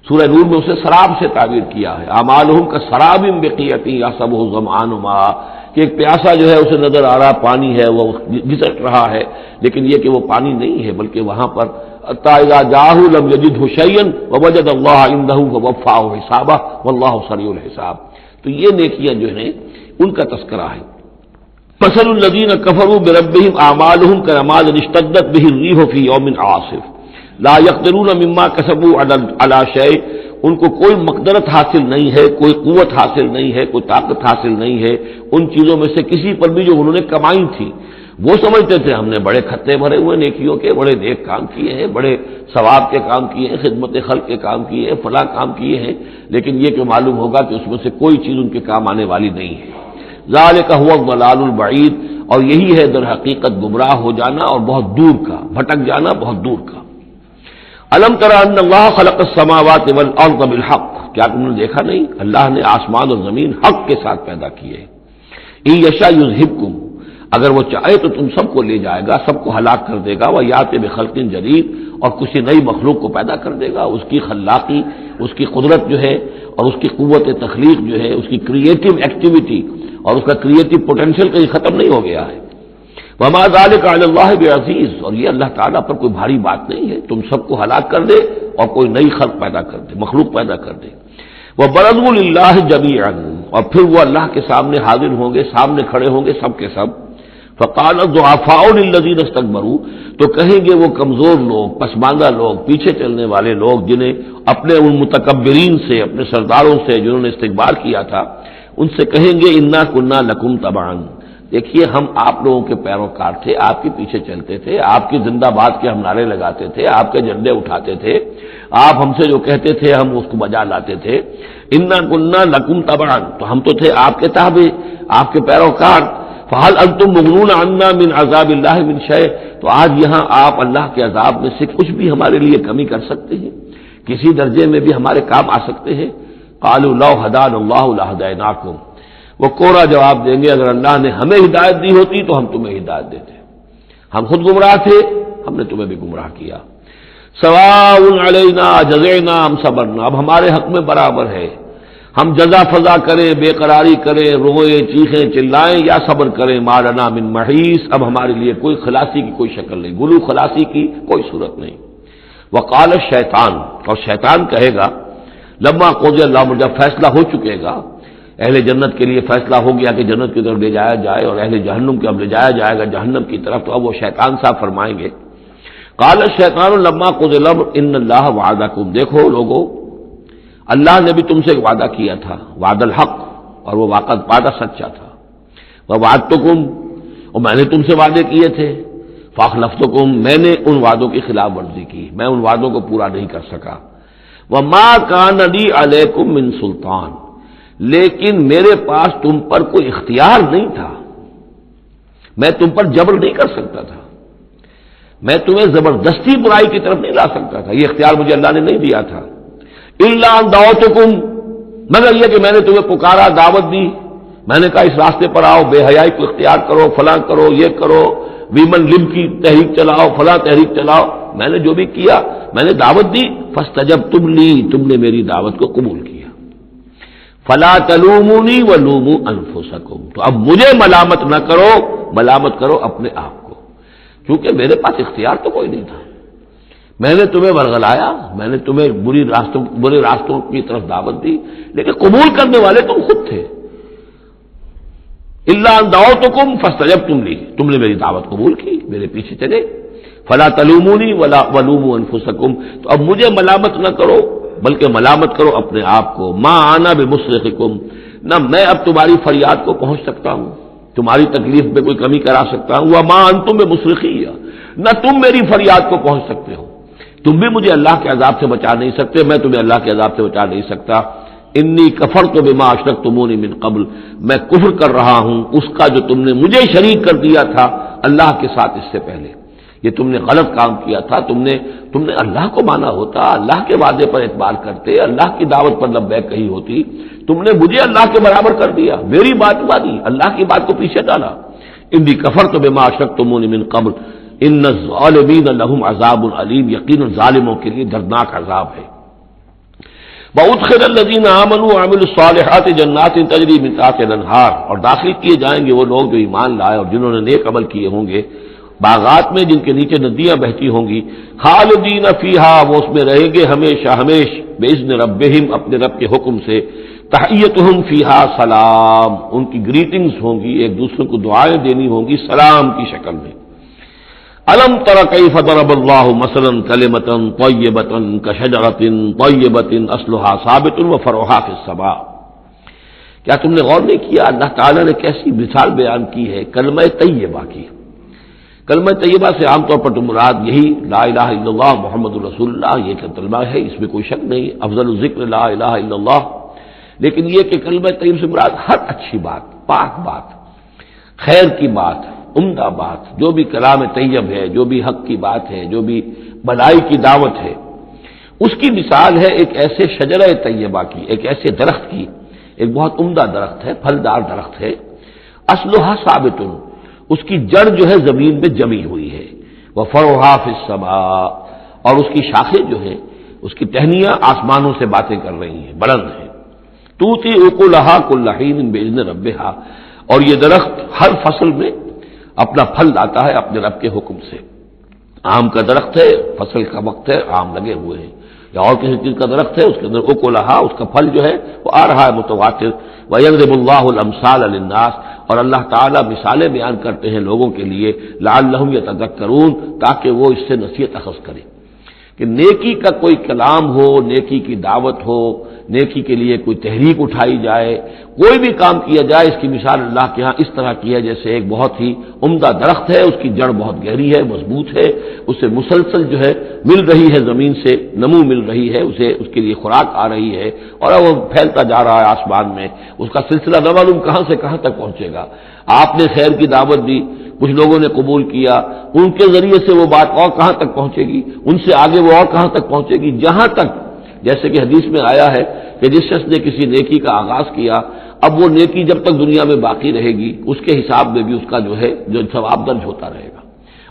سورہ نور میں اسے سراب سے تعبیر کیا ہے، اعمالہم کسراب بقیعۃ یحسبہ الظمآن ماء، کہ ایک پیاسا جو ہے اسے نظر آ رہا پانی ہے، وہ گھسٹ رہا ہے، لیکن یہ کہ وہ پانی نہیں ہے، بلکہ وہاں پر حتی اذا جاءہ لم یجدہ شیئا ووجد اللہ عندہ فوفاہ حسابہ واللہ سریع الحساب. تو یہ نیکیاں جو ہیں ان کا تذکرہ ہے. مثل الذین کفروا بربہم اعمالہم کرماد اشتدت بہ الریح فی یوم عاصف لا یقدرون مما کسبوا علی شیء. ان کو کوئی مقدرت حاصل نہیں ہے، کوئی قوت حاصل نہیں ہے، کوئی طاقت حاصل نہیں ہے ان چیزوں میں سے کسی پر بھی جو انہوں نے کمائی تھی. وہ سمجھتے تھے ہم نے بڑے کھتے بھرے ہوئے نیکیوں کے، بڑے نیک کام کیے ہیں، بڑے ثواب کے کام کیے ہیں، خدمت خلق کے کام کیے ہیں، فلاں کام کیے ہیں، لیکن یہ کہ معلوم ہوگا کہ اس میں سے کوئی چیز ان کے کام آنے والی نہیں ہے. ذالک هو الضلال البعید. اور یہی ہے در حقیقت گمراہ ہو جانا اور بہت دور کا، بھٹک جانا بہت دور کا. الم تر ان اللہ خلق السماوات والارض بالحق. کیا تم نے دیکھا نہیں اللہ نے آسمان اور زمین حق کے ساتھ پیدا کیے ہیں. ان یشاء یذھبکم. اگر وہ چاہے تو تم سب کو لے جائے گا، سب کو ہلاک کر دے گا. ویات بخلق جدید. اور کسی نئی مخلوق کو پیدا کر دے گا. اس کی خلاقی، اس کی قدرت جو ہے اور اس کی قوت تخلیق جو ہے، اس کی کریٹو ایکٹیویٹی اور اس کا کریٹو پوٹینشیل کہیں ختم نہیں ہو گیا ہے. وما ذلک علی اللہ بعزیز. اور یہ اللہ تعالیٰ پر کوئی بھاری بات نہیں ہے تم سب کو ہلاک کر دے اور کوئی نئی خلق پیدا کر دے، مخلوق پیدا کر دے. وبرزوا للہ جمیعا. اور پھر وہ اللہ کے سامنے حاضر ہوں گے، سامنے کھڑے ہوں گے سب کے سب. فقال الضعفاء للذین استكبروا. تو کہیں گے وہ کمزور لوگ، پسماندہ لوگ، پیچھے چلنے والے لوگ جنہیں اپنے ان متکبرین سے، اپنے سرداروں سے جنہوں نے استکبار کیا تھا، ان سے کہیں گے انا کنا لکم تبعا. دیکھیے ہم آپ لوگوں کے پیروکار تھے، آپ کے پیچھے چلتے تھے، آپ کی زندہ باد کے ہم نعرے لگاتے تھے، آپ کے جھنڈے اٹھاتے تھے، آپ ہم سے جو کہتے تھے ہم اس کو بجا لاتے تھے. انا کنا لکم تبعا. تو ہم تو تھے آپ کے تابع، آپ کے پیروکار. فہل انتم مغنون عنا من عذاب اللہ من شیء. تو آج یہاں آپ اللہ کے عذاب میں سے کچھ بھی ہمارے لیے کمی کر سکتے ہیں، کسی درجے میں بھی ہمارے کام آ سکتے ہیں. قالوا لو هدانا اللہ لہدیناکم. وہ کوڑا جواب دیں گے اگر اللہ نے ہمیں ہدایت دی ہوتی تو ہم تمہیں ہدایت دیتے. ہم خود گمراہ تھے، ہم نے تمہیں بھی گمراہ کیا. سواء علینا جزعنا ام صبرنا. اب ہمارے حق میں برابر ہے، ہم جزا فضا کریں، بے قراری کریں، روئیں چیخیں چلائیں یا صبر کریں. ما لنا من محیص. اب ہمارے لیے کوئی خلاصی کی کوئی شکل نہیں، گلو خلاصی کی کوئی صورت نہیں. وقال الشیطان. اور شیطان کہے گا لما قضی الامر. جب فیصلہ ہو چکے گا، اہل جنت کے لیے فیصلہ ہو گیا کہ جنت کی طرف لے جایا جائے اور اہل جہنم کی اب لے جایا جائے گا جہنم کی طرف، تو اب وہ شیطان صاحب فرمائیں گے قال الشیطان لما قضی الامر ان اللہ وعدکم. دیکھو لوگو، اللہ نے بھی تم سے ایک وعدہ کیا تھا، وعد الحق، اور وہ وعدہ سچا تھا. ووعدتکم. اور میں نے تم سے وعدے کیے تھے. فاخلفتکم. میں نے ان وعدوں کی خلاف ورزی کی، میں ان وعدوں کو پورا نہیں کر سکا. وما کان لی علیکم من سلطان. لیکن میرے پاس تم پر کوئی اختیار نہیں تھا، میں تم پر جبر نہیں کر سکتا تھا، میں تمہیں زبردستی برائی کی طرف نہیں لا سکتا تھا، یہ اختیار مجھے اللہ نے نہیں دیا تھا. الا ان دعوتکم. مگر یہ کہ میں نے تمہیں پکارا، دعوت دی، میں نے کہا اس راستے پر آؤ، بے حیائی کو اختیار کرو، فلاں کرو، یہ کرو، ویمن لب کی تحریک چلاؤ، فلاں تحریک چلاؤ. میں نے جو بھی کیا میں نے دعوت دی. فاستجبتم لی. تم نے میری دعوت کو قبول کیا. فلا تلومونی ولوموا انفسکم. تو اب مجھے ملامت نہ کرو، ملامت کرو اپنے آپ کو، کیونکہ میرے پاس اختیار تو کوئی نہیں تھا. میں نے تمہیں ورغلایا، میں نے تمہیں برے راستوں کی طرف دعوت دی، لیکن قبول کرنے والے تم خود تھے. الا ان دعوتکم فاستجبتم لی. تم نے میری دعوت قبول کی، میرے پیچھے چلے. فلا تلومونی ولا ولوموا انفسکم. تو اب مجھے ملامت نہ کرو بلکہ ملامت کرو اپنے آپ کو. ما انا بمصرخکم. نہ میں اب تمہاری فریاد کو پہنچ سکتا ہوں، تمہاری تکلیف میں کوئی کمی کرا سکتا ہوں. وما انتم بمصرخی. نہ تم میری فریاد کو پہنچ سکتے ہو، تم بھی مجھے اللہ کے عذاب سے بچا نہیں سکتے، میں تمہیں اللہ کے عذاب سے بچا نہیں سکتا. انی کفرت بما اشرکتمونی من قبل. میں کفر کر رہا ہوں اس کا جو تم نے مجھے شریک کر دیا تھا اللہ کے ساتھ اس سے پہلے. یہ تم نے غلط کام کیا تھا. تم نے اللہ کو مانا ہوتا، اللہ کے وعدے پر اعتبار کرتے، اللہ کی دعوت پر لبیک کہی ہوتی. تم نے مجھے اللہ کے برابر کر دیا، میری بات مانی، اللہ کی بات کو پیچھے ڈالا. انی کفرت بما اشرکتمونی من قبل ان الظالمین لهم عذاب علیم. یقینا ظالموں کے لیے دردناک عذاب ہے. وادخل الذین آمنوا وعملوا الصالحات جنات تجری من تحتها الانہار. اور داخل کیے جائیں گے وہ لوگ جو ایمان لائے اور جنہوں نے نیک عمل کیے ہوں گے باغات میں جن کے نیچے ندیاں بہتی ہوں گی، خالدین فیہا، وہ اس میں رہیں گے ہمیشہ ہمیش، باذن ربہم، اپنے رب کے حکم سے، تحیتہم فیہا سلام، ان کی گریٹنگز ہوں گی، ایک دوسرے کو دعائیں دینی ہوں گی سلام کی شکل میں۔ الم تر کیف ضرب اللہ مثلا کلمۃ طیبۃ کشجرۃ طیبۃ اصلها ثابت وفرعها فی السماء، کیا تم نے غور نہیں کیا اللہ تعالیٰ نے کیسی مثال بیان کی ہے کلمہ طیبہ کی؟ کلمہ طیبہ سے عام طور پر تو مراد یہی لا الہ الا اللہ محمد رسول اللہ، یہ کلمہ ہے، اس میں کوئی شک نہیں، افضل الذکر لا الہ الا اللہ، لیکن یہ کہ کلمہ طیب سے مراد ہر اچھی بات، پاک بات، خیر کی بات، عمدہ بات، جو بھی کلام طیب ہے، جو بھی حق کی بات ہے، جو بھی بھلائی کی دعوت ہے، اس کی مثال ہے ایک ایسے شجرہ طیبہ کی، ایک ایسے درخت کی، ایک بہت عمدہ درخت ہے، پھلدار درخت ہے، اصلها ثابت، اس کی جڑ جو ہے زمین میں جمی ہوئی ہے، وفرعها فی السماء، اور اس کی شاخیں جو ہیں، اس کی ٹہنیاں آسمانوں سے باتیں کر رہی ہیں، بلند ہیں، توتی اکلها کل حین باذن ربها، اور یہ درخت ہر فصل میں اپنا پھل لاتا ہے اپنے رب کے حکم سے۔ آم کا درخت ہے، فصل کا وقت ہے، آم لگے ہوئے ہیں، یا اور کسی چیز کا درخت ہے، اس کے اندر اکلها، اس کا پھل جو ہے وہ آ رہا ہے متواتر، وَيَضْرِبُ اللَّهُ الْأَمْثَالَ لِلنَّاسِ، اور اللہ تعالیٰ مثالیں بیان کرتے ہیں لوگوں کے لیے، لعلہم یتذکرون، تاکہ وہ اس سے نصیحت اخذ کریں، کہ نیکی کا کوئی کلام ہو، نیکی کی دعوت ہو، نیکی کے لیے کوئی تحریک اٹھائی جائے، کوئی بھی کام کیا جائے، اس کی مثال اللہ کے ہاں اس طرح کی ہے جیسے ایک بہت ہی عمدہ درخت ہے، اس کی جڑ بہت گہری ہے، مضبوط ہے، اسے مسلسل جو ہے مل رہی ہے، زمین سے نمو مل رہی ہے، اسے اس کے لیے خوراک آ رہی ہے، اور وہ پھیلتا جا رہا ہے آسمان میں، اس کا سلسلہ نہ معلوم کہاں سے کہاں تک پہنچے گا۔ آپ نے خیر کی دعوت دی، کچھ لوگوں نے قبول کیا، ان کے ذریعے سے وہ بات اور کہاں تک پہنچے گی، ان سے آگے وہ اور کہاں تک پہنچے گی، جہاں تک، جیسے کہ حدیث میں آیا ہے کہ جس شخص نے کسی نیکی کا آغاز کیا، اب وہ نیکی جب تک دنیا میں باقی رہے گی، اس کے حساب میں بھی اس کا جو ہے جو ثواب درج ہوتا رہے گا،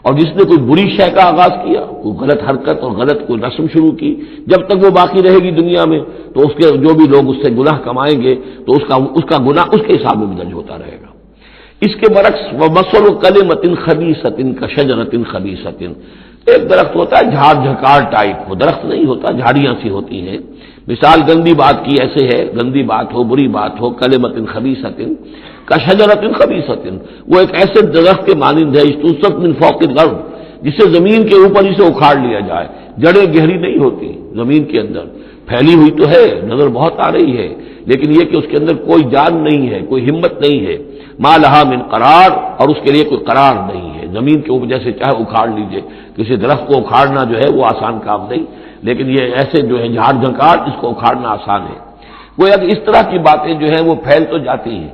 اور جس نے کوئی بری شے کا آغاز کیا، کوئی غلط حرکت اور غلط کوئی رسم شروع کی، جب تک وہ باقی رہے گی دنیا میں، تو اس کے جو بھی لوگ اس سے گناہ کمائیں گے تو اس کا گناہ اس کے حساب میں بھی درج ہوتا رہے گا۔ اس کے برعکس وَمَثَلُ كَلِمَةٍ خَبِيثَةٍ كَشَجَرَةٍ خَبِيثَةٍ، ایک درخت ہوتا ہے جھاڑ جھکار ٹائپ، وہ درخت نہیں ہوتا، جھاڑیاں سی ہوتی ہیں، مثال گندی بات کی ایسے ہے، گندی بات ہو، بری بات ہو، کلمۃ خبیثۃ کشجرۃ خبیثۃ، وہ ایک ایسے درخت کے مانند ہے اجتثت من فوق الارض، جسے زمین کے اوپر اسے اکھاڑ لیا جائے، جڑیں گہری نہیں ہوتی زمین کے اندر، پھیلی ہوئی تو ہے، نظر بہت آ رہی ہے، لیکن یہ کہ اس کے اندر کوئی جان نہیں ہے، کوئی ہمت نہیں ہے، ما لہا من قرار، اور اس کے لیے کوئی قرار نہیں ہے، زمین کے اوپر جیسے چاہے اکھاڑ لیجئے، کسی درخت کو اکھاڑنا جو ہے وہ آسان کام نہیں، لیکن یہ ایسے جو ہے جھاڑ جھنکار، اس کو اکھاڑنا آسان ہے۔ وہ اس طرح کی باتیں جو ہیں وہ پھیل تو جاتی ہیں،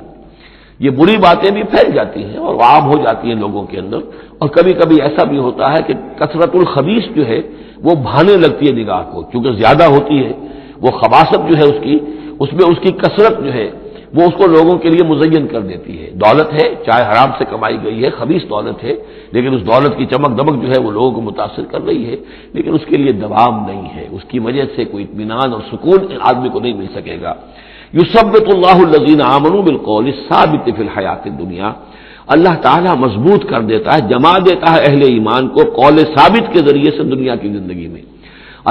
یہ بری باتیں بھی پھیل جاتی ہیں اور عام ہو جاتی ہیں لوگوں کے اندر، اور کبھی کبھی ایسا بھی ہوتا ہے کہ کثرت الخبیث جو ہے وہ بھانے لگتی ہے نگاہ کو، چونکہ زیادہ ہوتی ہے وہ خباثت جو ہے اس میں اس کی کثرت جو ہے وہ اس کو لوگوں کے لیے مزین کر دیتی ہے۔ دولت ہے، چاہے حرام سے کمائی گئی ہے، خبیث دولت ہے، لیکن اس دولت کی چمک دمک جو ہے وہ لوگوں کو متاثر کر رہی ہے، لیکن اس کے لیے دوام نہیں ہے، اس کی وجہ سے کوئی اطمینان اور سکون آدمی کو نہیں مل سکے گا۔ یثبت اللہ الذین آمنوا بالقول الثابت فی الحیات الدنیا، اللہ تعالیٰ مضبوط کر دیتا ہے، جما دیتا ہے اہل ایمان کو قول ثابت کے ذریعے سے دنیا کی زندگی میں۔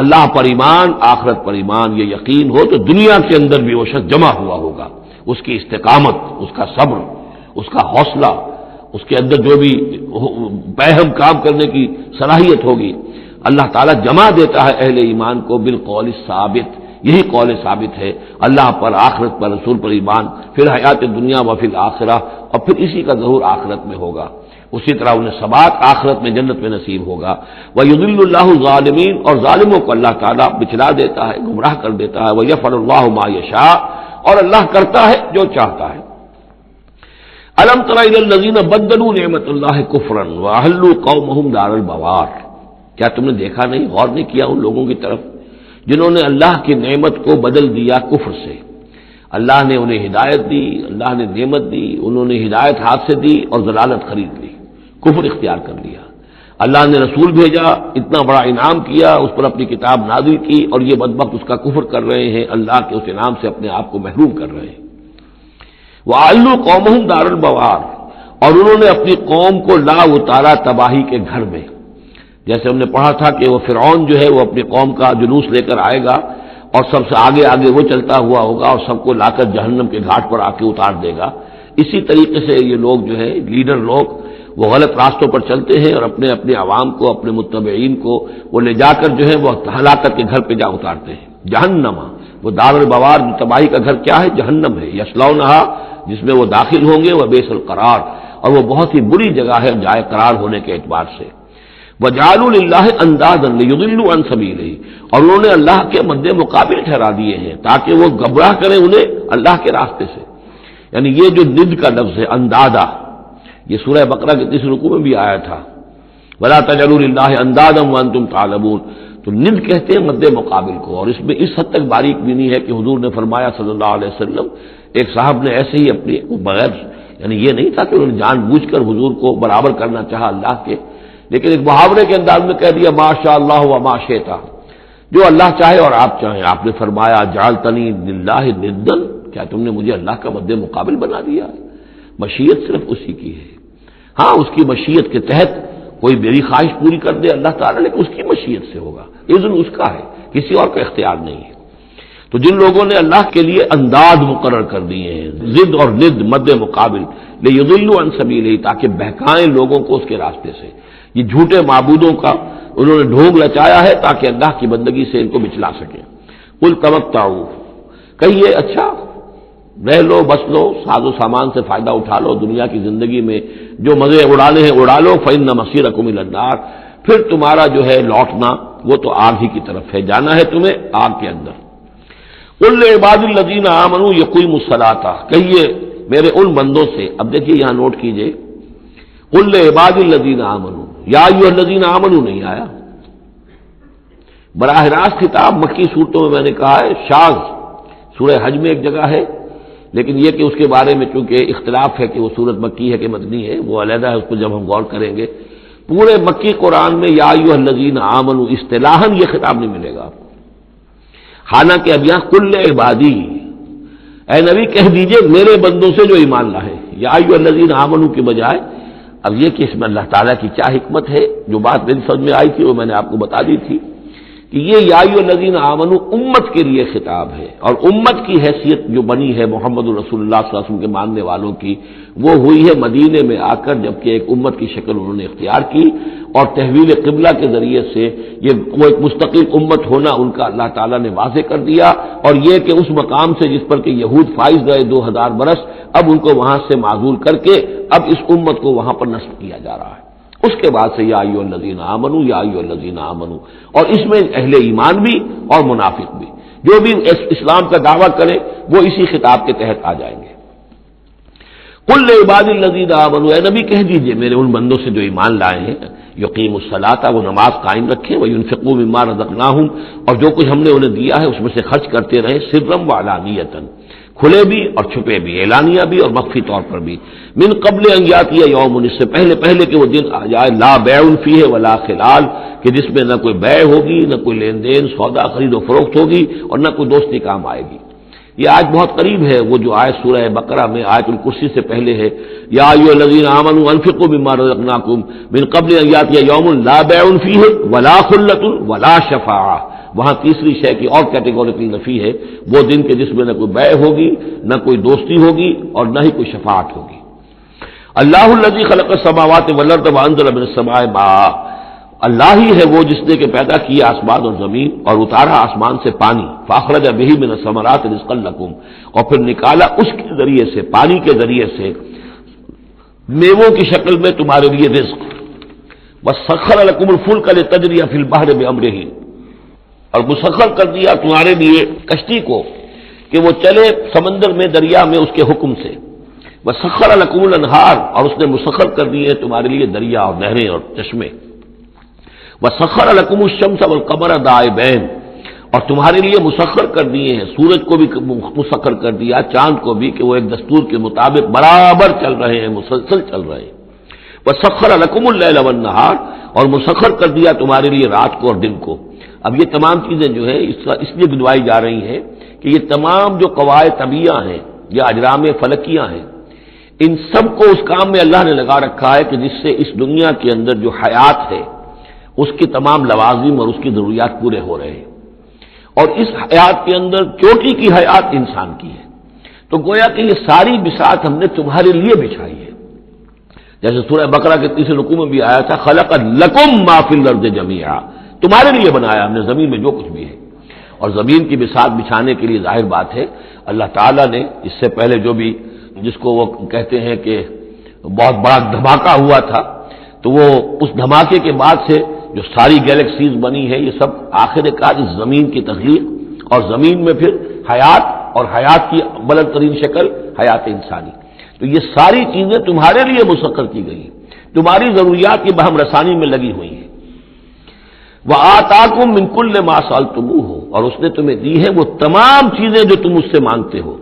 اللہ پر ایمان، آخرت پر ایمان، یہ یقین ہو تو دنیا کے اندر بھی وہ شخص جمع ہوا ہوگا، اس کی استقامت، اس کا صبر، اس کا حوصلہ، اس کے اندر جو بھی بہم کام کرنے کی صلاحیت ہوگی، اللہ تعالیٰ جمع دیتا ہے اہل ایمان کو بالقول ثابت، یہی قول ثابت ہے، اللہ پر، آخرت پر، رسول پر ایمان، پھر حیات دنیا و فی الآخرہ، اور پھر اسی کا ظہور آخرت میں ہوگا، اسی طرح انہیں ثبات آخرت میں جنت میں نصیب ہوگا۔ وَيُضِلُّ اللَّهُ الظَّالِمِينَ، اور ظالموں کو اللہ تعالیٰ بچلا دیتا ہے، گمراہ کر دیتا ہے۔ وَيَفْعَلُ اللَّهُ مَا يَشَاءُ، اور اللہ کرتا ہے جو چاہتا ہے۔ أَلَمْ تَرَ إِلَى الَّذِينَ بَدَّلُوا نِعْمَتَ اللَّهِ كُفْرًا وَأَحَلُّوا قَوْمَهُمْ دَارَ الْبَوَارِ، کیا تم نے دیکھا نہیں، غور نہیں کیا ان لوگوں کی طرف جنہوں نے اللہ کی نعمت کو بدل دیا کفر سے؟ اللہ نے انہیں ہدایت دی، اللہ نے نعمت دی، انہوں نے ہدایت ہاتھ سے دی اور ضلالت خرید لی، کفر اختیار کر لیا۔ اللہ نے رسول بھیجا، اتنا بڑا انعام کیا، اس پر اپنی کتاب نازل کی، اور یہ بدبخت اس کا کفر کر رہے ہیں، اللہ کے اس انعام سے اپنے آپ کو محروم کر رہے ہیں۔ وَأَحَلُّوا قَوْمَهُمْ دَارَ الْبَوَارِ، اور انہوں نے اپنی قوم کو لا اتارا تباہی کے گھر میں. جیسے ہم نے پڑھا تھا کہ وہ فرعون جو ہے وہ اپنی قوم کا جلوس لے کر آئے گا اور سب سے آگے آگے وہ چلتا ہوا ہوگا اور سب کو لا کر جہنم کے گھاٹ پر آ کے اتار دے گا. اسی طریقے سے یہ لوگ جو ہے لیڈر لوگ وہ غلط راستوں پر چلتے ہیں اور اپنے اپنے عوام کو اپنے متبعین کو وہ لے جا کر جو ہے وہ ہلاکت کے گھر پہ جا اتارتے ہیں. جہنم وہ دار البوار تباہی کا گھر کیا ہے؟ جہنم ہے. یصلونھا جس میں وہ داخل ہوں گے. وبئس القرار اور وہ بہت ہی بری جگہ ہے جائے قرار ہونے کے اعتبار سے. وجعلوا للہ اندادا لیضلوا عن سبیلہ اور انہوں نے اللہ کے مد مقابل ٹھہرا دیے ہیں تاکہ وہ گمراہ کریں انہیں اللہ کے راستے سے. یعنی یہ جو ند کا لفظ ہے اندادا، یہ سورہ بقرہ کے 30 رکوع میں بھی آیا تھا. ولا تجعلوا للہ اندادا وانتم تعلمون. تو ند کہتے ہیں مد مقابل کو. اور اس میں اس حد تک باریک بھی نہیں ہے کہ حضور نے فرمایا صلی اللہ علیہ وسلم، ایک صاحب نے ایسے ہی اپنی بغیر، یعنی یہ نہیں تھا کہ انہوں نے جان بوجھ کر حضور کو برابر کرنا چاہا اللہ کے، لیکن ایک محاورے کے انداز میں کہہ دیا ما شاء اللہ و ما شئت، جو اللہ چاہے اور آپ چاہیں. آپ نے فرمایا جعلتنی للہ ندا، کیا تم نے مجھے اللہ کا مد مقابل بنا دیا؟ مشیت صرف اسی کی ہے. ہاں اس کی مشیت کے تحت کوئی میری خواہش پوری کر دے اللہ تعالیٰ، لیکن اس کی مشیت سے ہوگا. اذن اس کا ہے، کسی اور کا اختیار نہیں ہے. تو جن لوگوں نے اللہ کے لیے انداز مقرر کر دیے ہیں، ضد اور ند مد مقابل، لیضلوا عن سبیلہ تاکہ بہکائیں لوگوں کو اس کے راستے سے، یہ جھوٹے معبودوں کا انہوں نے ڈھونگ لچایا ہے تاکہ اللہ کی بندگی سے ان کو بچلا سکیں. قل تمتعوا، کہیے اچھا رہ لو بس لو، ساز و سامان سے فائدہ اٹھا لو دنیا کی زندگی میں، جو مزے اڑانے ہیں اڑا لو، فإن مصیرکم الی النار، پھر تمہارا جو ہے لوٹنا وہ تو آگ ہی کی طرف ہے، جانا ہے تمہیں آگ کے اندر. قل لعباد الذین آمنوا یقیموا الصلاۃ، کہیے میرے ان بندوں سے، اب دیکھیے یہاں نوٹ کیجئے، قل لعباد الذین آمنوا، یا ایھا الذین آمنوا نہیں آیا. براہ راست خطاب مکی صورتوں میں نے کہا ہے شاذ، سورہ حج میں ایک جگہ ہے، لیکن یہ کہ اس کے بارے میں چونکہ اختلاف ہے کہ وہ سورت مکی ہے کہ مدنی ہے، وہ علیحدہ ہے، اس کو جب ہم غور کریں گے. پورے مکی قرآن میں یا ایھا الذین آمنوا اصطلاحاً یہ خطاب نہیں ملے گا آپ کو. حالانکہ اب یہاں کل عبادی، اے نبی کہہ دیجئے میرے بندوں سے جو ایمان لائے، یا ایھا الذین آمنوا کے بجائے. اب یہ کہ اس میں اللہ تعالیٰ کی کیا حکمت ہے، جو بات میری سمجھ میں آئی تھی وہ میں نے آپ کو بتا دی تھی کہ یہ یا ایھا الذین آمنوا امت کے لیے خطاب ہے، اور امت کی حیثیت جو بنی ہے محمد رسول اللہ صلی اللہ علیہ وسلم کے ماننے والوں کی، وہ ہوئی ہے مدینے میں آ کر، جبکہ ایک امت کی شکل انہوں نے اختیار کی اور تحویل قبلہ کے ذریعے سے یہ وہ ایک مستقل امت ہونا ان کا اللہ تعالیٰ نے واضح کر دیا. اور یہ کہ اس مقام سے جس پر کہ یہود فائز رہے 2000 برس، اب ان کو وہاں سے معزول کر کے اب اس امت کو وہاں پر نصب کیا جا رہا ہے. اس کے بعد سے یا ایھا الذین آمنوا، یا ایھا الذین آمنوا، اور اس میں اہل ایمان بھی اور منافق بھی، جو بھی اسلام کا دعویٰ کریں وہ اسی خطاب کے تحت آ جائیں گے. قل لعباد الذین آمنوا، اے نبی کہہ دیجئے میرے ان بندوں سے جو ایمان لائے ہیں، یقیموا الصلاۃ، وہ نماز قائم رکھیں، وینفقوا مما رزقناہم، اور جو کچھ ہم نے انہیں دیا ہے اس میں سے خرچ کرتے رہیں، سرا وعلانیۃ، کھلے بھی اور چھپے بھی، اعلانیہ بھی اور مخفی طور پر بھی. من قبل ان یاتی یوم، اس سے پہلے کہ وہ دن آ جائے، لا بیع فیہ ولا خلال، کہ جس میں نہ کوئی بیع ہوگی، نہ کوئی لین دین سودا خرید و فروخت ہوگی، اور نہ کوئی دوستی کام آئے گی. یہ آج بہت قریب ہے، وہ جو آیت سورہ بقرہ میں آیت الکرسی سے پہلے ہے، یا ایھا الذین آمنوا انفقوا مما رزقناکم من قبل ان یاتی یوم لا بیع فیہ ولا خلۃ ولا شفاعہ. وہاں تیسری شے کی اور کیٹیگوریکل نفی ہے، وہ دن کے جس میں نہ کوئی بیع ہوگی، نہ کوئی دوستی ہوگی، اور نہ ہی کوئی شفاعت ہوگی. اللہ الذی خلق السماوات والارض وانزل من السماء ماء، اللہ ہی ہے وہ جس نے کہ پیدا کیا آسمان اور زمین اور اتارا آسمان سے پانی، فاخرج بہ من الثمرات رزقا لکم، اور پھر نکالا اس کے ذریعے سے، پانی کے ذریعے سے میووں کی شکل میں تمہارے لیے رزق. وسخر لکم الفلک لتجری فی البحر بامرہ، اور مسخر کر دیا تمہارے لیے کشتی کو کہ وہ چلے سمندر میں، دریا میں اس کے حکم سے. وسخر لکم الانہار، اور اس نے مسخر کر دیے تمہارے لیے دریا اور نہریں اور چشمے. وسخر لکم الشمس والقمر دائبین، اور تمہارے لیے مسخر کر دیے ہیں، سورج کو بھی مسخر کر دیا، چاند کو بھی، کہ وہ ایک دستور کے مطابق برابر چل رہے ہیں، مسلسل چل رہے ہیں. وسخر لکم اللیل والنہار، اور مسخر کر دیا تمہارے لیے رات کو اور دن کو. اب یہ تمام چیزیں جو ہے اس لیے گنوائی جا رہی ہیں کہ یہ تمام جو قواعد طبیعہ ہیں یا اجرام فلکیاں ہیں، ان سب کو اس کام میں اللہ نے لگا رکھا ہے کہ جس سے اس دنیا کے اندر جو حیات ہے اس کی تمام لوازم اور اس کی ضروریات پورے ہو رہے ہیں، اور اس حیات کے اندر چوٹی کی حیات انسان کی ہے، تو گویا کہ یہ ساری بساط ہم نے تمہارے لیے بچھائی ہے۔ جیسے سورہ بقرہ کے تیسرے رکوع میں بھی آیا تھا، خلق لکم ما فی الارض جمیعا، تمہارے لیے بنایا ہم نے زمین میں جو کچھ بھی ہے۔ اور زمین کی بساط بچھانے کے لیے ظاہر بات ہے اللہ تعالیٰ نے اس سے پہلے جو بھی جس کو وہ کہتے ہیں کہ بہت بڑا دھماکہ ہوا تھا، تو وہ اس دھماکے کے بعد سے جو ساری گیلیکسیز بنی ہے یہ سب آخر کار اس زمین کی تخلیق اور زمین میں پھر حیات، اور حیات کی بلند ترین شکل حیات انسانی، تو یہ ساری چیزیں تمہارے لیے مسخر کی گئی ہیں، تمہاری ضروریات کی بہم رسانی میں لگی ہوئی ہیں۔ وَآتَاكُم مِّن كُلِّ مَا سَأَلْتُمُوهُ، اور اس نے تمہیں دی ہے وہ تمام چیزیں جو تم اس سے مانگتے ہو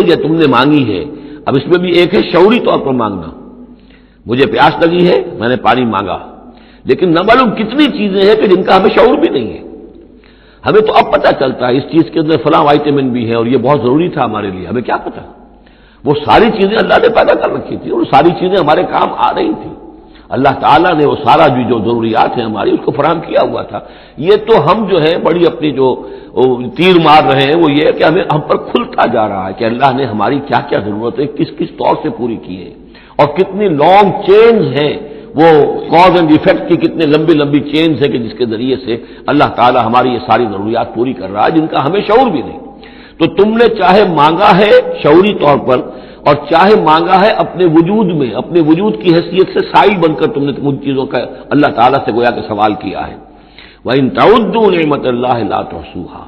یا تم نے مانگی ہے۔ اب اس میں بھی ایک ہے شعوری طور پر مانگنا، مجھے پیاس لگی ہے میں نے پانی مانگا، لیکن نہ معلوم کتنی چیزیں ہیں کہ جن کا ہمیں شعور بھی نہیں ہے۔ ہمیں تو اب پتہ چلتا ہے اس چیز کے اندر فلاں وائٹامن بھی ہے اور یہ بہت ضروری تھا ہمارے لیے، ہمیں کیا پتہ؟ وہ ساری چیزیں اللہ نے پیدا کر رکھی تھی اور ساری چیزیں ہمارے کام آ رہی تھی، اللہ تعالیٰ نے وہ سارا جو ضروریات ہیں ہماری اس کو فراہم کیا ہوا تھا۔ یہ تو ہم جو ہے بڑی اپنی جو تیر مار رہے ہیں وہ یہ ہے کہ ہم پر کھلتا جا رہا ہے کہ اللہ نے ہماری کیا کیا ضرورتیں کس کس طور سے پوری کی ہے، اور کتنی لانگ چینز ہیں، وہ کاز اینڈ ایفیکٹ کی کتنے لمبی لمبی چینز ہیں کہ جس کے ذریعے سے اللہ تعالیٰ ہماری یہ ساری ضروریات پوری کر رہا ہے جن کا ہمیں شعور بھی نہیں۔ تو تم نے چاہے مانگا ہے شعوری طور پر اور چاہے مانگا ہے اپنے وجود میں، اپنے وجود کی حیثیت سے سائل بن کر تم نے ان چیزوں کا اللہ تعالیٰ سے گویا کہ سوال کیا ہے۔ وَإِن تَعُدُّوا نِعْمَتَ اللَّهِ لَا تُحْصُوهَا،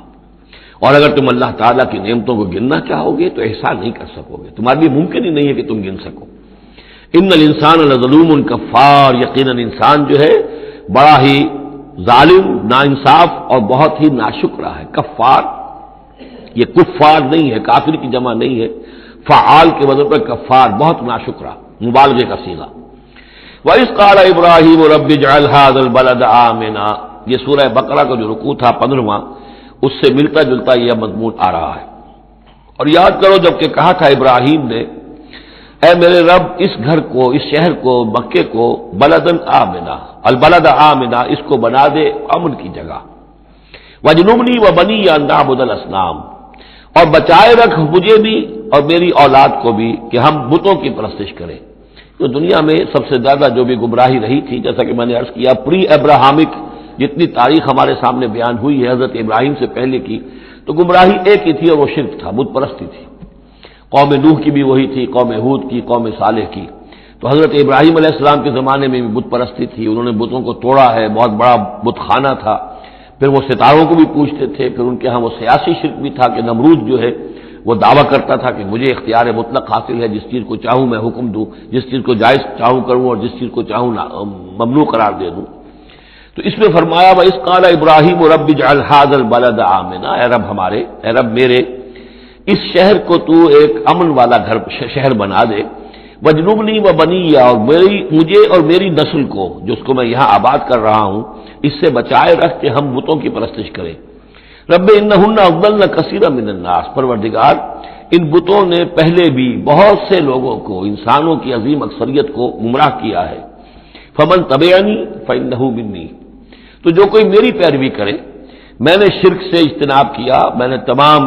اور اگر تم اللہ تعالیٰ کی نعمتوں کو گننا چاہو گے تو احسان نہیں کر سکو گے، تمہارے لیے ممکن ہی نہیں ہے کہ تم گن سکو۔ ان الانسان لظلوم کفار، یقیناً انسان جو ہے بڑا ہی ظالم، ناانصاف اور بہت ہی ناشکرا ہے۔ کفار، یہ کفار نہیں ہے، کافر کی جمع نہیں ہے، فعال کے وزن پر کفار، بہت ناشکرا، مبالغے کا صیغہ۔ وَإِذْ قَالَ إِبْرَاهِيمُ رَبِّ اجْعَلْ هَٰذَا الْبَلَدَ آمِنًا، یہ سورہ بقرہ کا جو رکوع تھا 15واں، اس سے ملتا جلتا یہ مضمون آ رہا ہے۔ اور یاد کرو جب کہ کہا تھا ابراہیم نے، اے میرے رب اس گھر کو، اس شہر کو، مکے کو بلدن آمنا، البلد آمنا، اس کو بنا دے امن کی جگہ، وجنبنی وبنی ان نعبد الاصنام، اور بچائے رکھ مجھے بھی اور میری اولاد کو بھی کہ ہم بتوں کی پرستش کریں۔ تو دنیا میں سب سے زیادہ جو بھی گمراہی رہی تھی، جیسا کہ میں نے عرض کیا، پری ابراہمک جتنی تاریخ ہمارے سامنے بیان ہوئی ہے حضرت ابراہیم سے پہلے کی، تو گمراہی ایک ہی تھی اور وہ شرک تھا، بت پرستی تھی۔ قوم نوح کی بھی وہی تھی، قوم ہود کی، قوم صالح کی۔ تو حضرت ابراہیم علیہ السلام کے زمانے میں بھی بت پرستی تھی، انہوں نے بتوں کو توڑا ہے، بہت بڑا بت خانہ تھا۔ پھر وہ ستاروں کو بھی پوجتے تھے، پھر ان کے ہاں وہ سیاسی شرک بھی تھا کہ نمرود جو ہے وہ دعویٰ کرتا تھا کہ مجھے اختیار مطلق حاصل ہے، جس چیز کو چاہوں میں حکم دوں، جس چیز کو جائز چاہوں کروں اور جس چیز کو چاہوں ممنوع قرار دے دوں۔ تو اس میں فرمایا وَإِذْ قَالَ إِبْرَاهِيمُ رَبِّ اجْعَلْ هَٰذَا الْبَلَدَ آمِنًا، اے رب ہمارے، اے رب میرے، اس شہر کو تو ایک امن والا شہر بنا دے، وجنبنی وبنی، اور مجھے اور میری نسل کو، جس کو میں یہاں آباد کر رہا ہوں، اس سے بچائے رکھ کہ ہم بتوں کی پرستش کریں۔ رب انہن اضللن کثیرا من الناس، پروردگار ان بتوں نے پہلے بھی بہت سے لوگوں کو، انسانوں کی عظیم اکثریت کو گمراہ کیا ہے۔ فمن تبعنی فانہ منی، تو جو کوئی میری پیروی کرے، میں نے شرک سے اجتناب کیا، میں نے تمام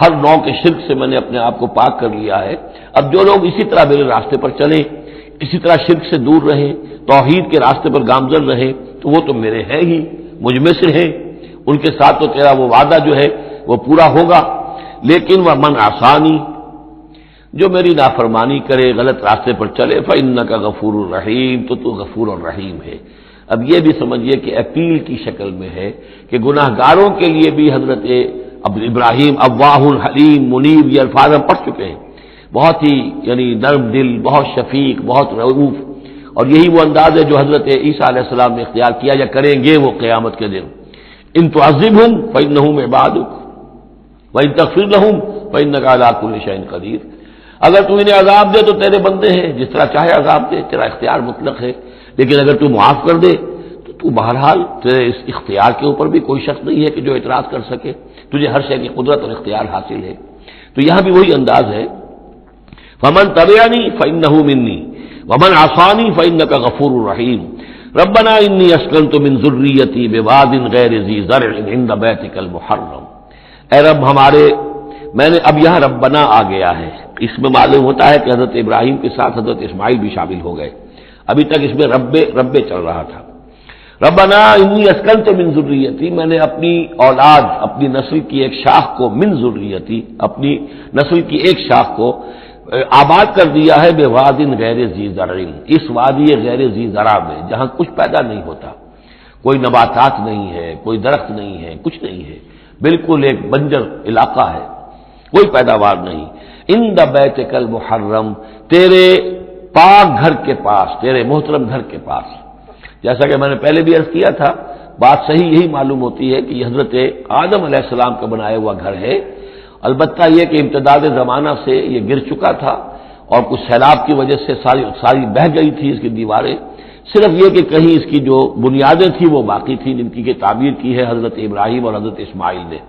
ہر نوع کے شرک سے میں نے اپنے آپ کو پاک کر لیا ہے۔ اب جو لوگ اسی طرح میرے راستے پر چلیں، اسی طرح شرک سے دور رہیں، توحید کے راستے پر گامزن رہیں، تو وہ تو میرے ہیں ہی، مجھ میں سے ہیں، ان کے ساتھ تو تیرا وہ وعدہ جو ہے وہ پورا ہوگا۔ لیکن وہ من عصانی، جو میری نافرمانی کرے، غلط راستے پر چلے، فإنک غفور الرحیم، تو غفور الرحیم ہے۔ اب یہ بھی سمجھیے کہ اپیل کی شکل میں ہے کہ گناہ گاروں کے لیے بھی حضرت ابراہیم اواہ حلیم منیب، یہ الفاظ ہم پڑھ چکے ہیں، بہت ہی یعنی نرم دل، بہت شفیق، بہت رؤوف، اور یہی وہ انداز ہے جو حضرت عیسیٰ علیہ السلام نے اختیار کیا یا کریں گے وہ قیامت کے دن۔ ان تعذبہم فإنہم عبادک وإن تغفر لہم فإنک علی کل شیء قدیر، اگر تو انہیں عذاب دے تو تیرے بندے ہیں، جس طرح چاہے عذاب دے، تیرا اختیار مطلق ہے، لیکن اگر تو معاف کر دے تو بہرحال تیرے اس اختیار کے اوپر بھی کوئی شخص نہیں ہے کہ جو اعتراض کر سکے، تجھے ہر شے کی قدرت اور اختیار حاصل ہے۔ تو یہاں بھی وہی انداز ہے فمن تبعنی فإنہ منی ومن عصانی فإنک غفور رحیم ربنا انی اسکنت من ذریتی بواد غیر ذی زرع عند بیتک المحرم۔ اے رب ہمارے، میں نے اب یہاں ربنا آ گیا ہے، اس میں معلوم ہوتا ہے کہ حضرت ابراہیم کے ساتھ حضرت اسماعیل بھی شامل ہو گئے، ابھی تک اس میں رب چل رہا تھا۔ ربنا انی اسکنت من ذریتی، میں نے اپنی اولاد، اپنی نسل کی ایک شاخ کو، من ذریتی، اپنی نسل کی ایک شاخ کو آباد کر دیا ہے بواد غیر ذی زرع، اس وادی غیر ذی زرع میں جہاں کچھ پیدا نہیں ہوتا، کوئی نباتات نہیں ہے، کوئی درخت نہیں ہے، کچھ نہیں ہے، بالکل ایک بنجر علاقہ ہے، کوئی پیداوار نہیں، عند بیتک المحرم، تیرے پاک گھر کے پاس، تیرے محترم گھر کے پاس۔ جیسا کہ میں نے پہلے بھی عرض کیا تھا، بات صحیح یہی معلوم ہوتی ہے کہ یہ حضرت آدم علیہ السلام کا بنایا ہوا گھر ہے، البتہ یہ کہ امتداد زمانہ سے یہ گر چکا تھا اور کچھ سیلاب کی وجہ سے ساری بہہ گئی تھی اس کی دیواریں، صرف یہ کہ کہیں اس کی جو بنیادیں تھیں وہ باقی تھیں، جن کی تعبیر کی ہے حضرت ابراہیم اور حضرت اسماعیل نے۔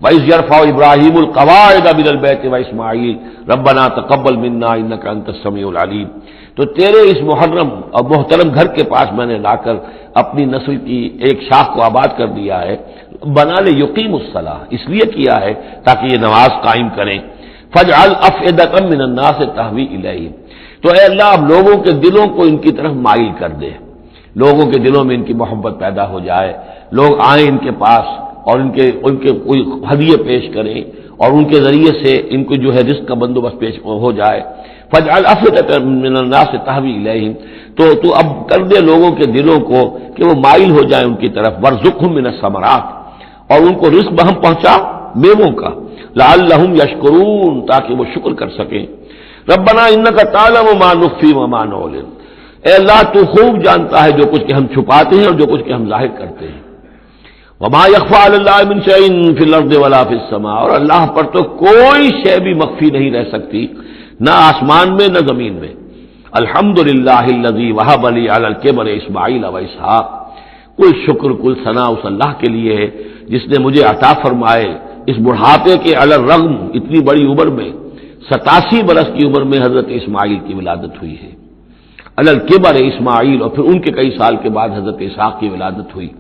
وَإِذْ يَرْفَعُ إِبْرَاهِيمُ الْقَوَاعِدَ مِنَ الْبَيْتِ وَإِسْمَاعِيلُ رَبَّنَا تَقَبَّلْ مِنَّا إِنَّكَ أَنتَ السَّمِيعُ الْعَلِيمُ۔ تو تیرے اس محرم اور محترم گھر کے پاس میں نے لا کر اپنی نسل کی ایک شاخ کو آباد کر دیا ہے، بنا لے یقیم الصلاح، اس لیے کیا ہے تاکہ یہ نماز قائم کریں۔ فَاجْعَلْ أَفْئِدَةً مِّنَ النَّاسِ تَهْوِي إِلَيْهِمْ، تو اے اللہ اب لوگوں کے دلوں کو ان کی طرف مائل کر دے، لوگوں کے دلوں میں ان کی محبت پیدا ہو جائے، لوگ آئیں ان کے پاس اور ان کے کوئی ہدیے پیش کریں اور ان کے ذریعے سے ان کو جو ہے رزق کا بندوبست پیش ہو جائے۔ فَاجْعَلْ أَفْئِدَةً مِّنَ النَّاسِ تَهْوِي إِلَيْهِمْ، تو اب کر دے لوگوں کے دلوں کو کہ وہ مائل ہو جائیں ان کی طرف، وَارْزُقْهُم مِّنَ الثَّمَرَاتِ، اور ان کو رزق بہم پہنچا میووں کا، لَعَلَّهُمْ يَشْكُرُونَ، تاکہ وہ شکر کر سکیں۔ ربنا انک تعلم ما نخفی وما نعلن، اے اللہ تو خوب جانتا ہے جو کچھ کہ ہم چھپاتے ہیں اور جو کچھ کہ ہم ظاہر کرتے ہیں۔ وما یخفی علی اللہ من شیء فی الارض ولا فی السماء، اور اللہ پر تو کوئی شے بھی مخفی نہیں رہ سکتی، نہ آسمان میں نہ زمین میں۔ الحمدللہ الذی وہب لی علی الکبر اسماعیل و اسحاق، کل شکر کل ثنا اس اللہ کے لیے ہے جس نے مجھے عطا فرمائے اس بڑھاپے کے علی الرغم، اتنی بڑی عمر میں 87 برس کی عمر میں حضرت اسماعیل کی ولادت ہوئی ہے، علی الکبر اسماعیل، اور پھر ان کے کئی سال کے بعد حضرت اسحاق کی ولادت ہوئی۔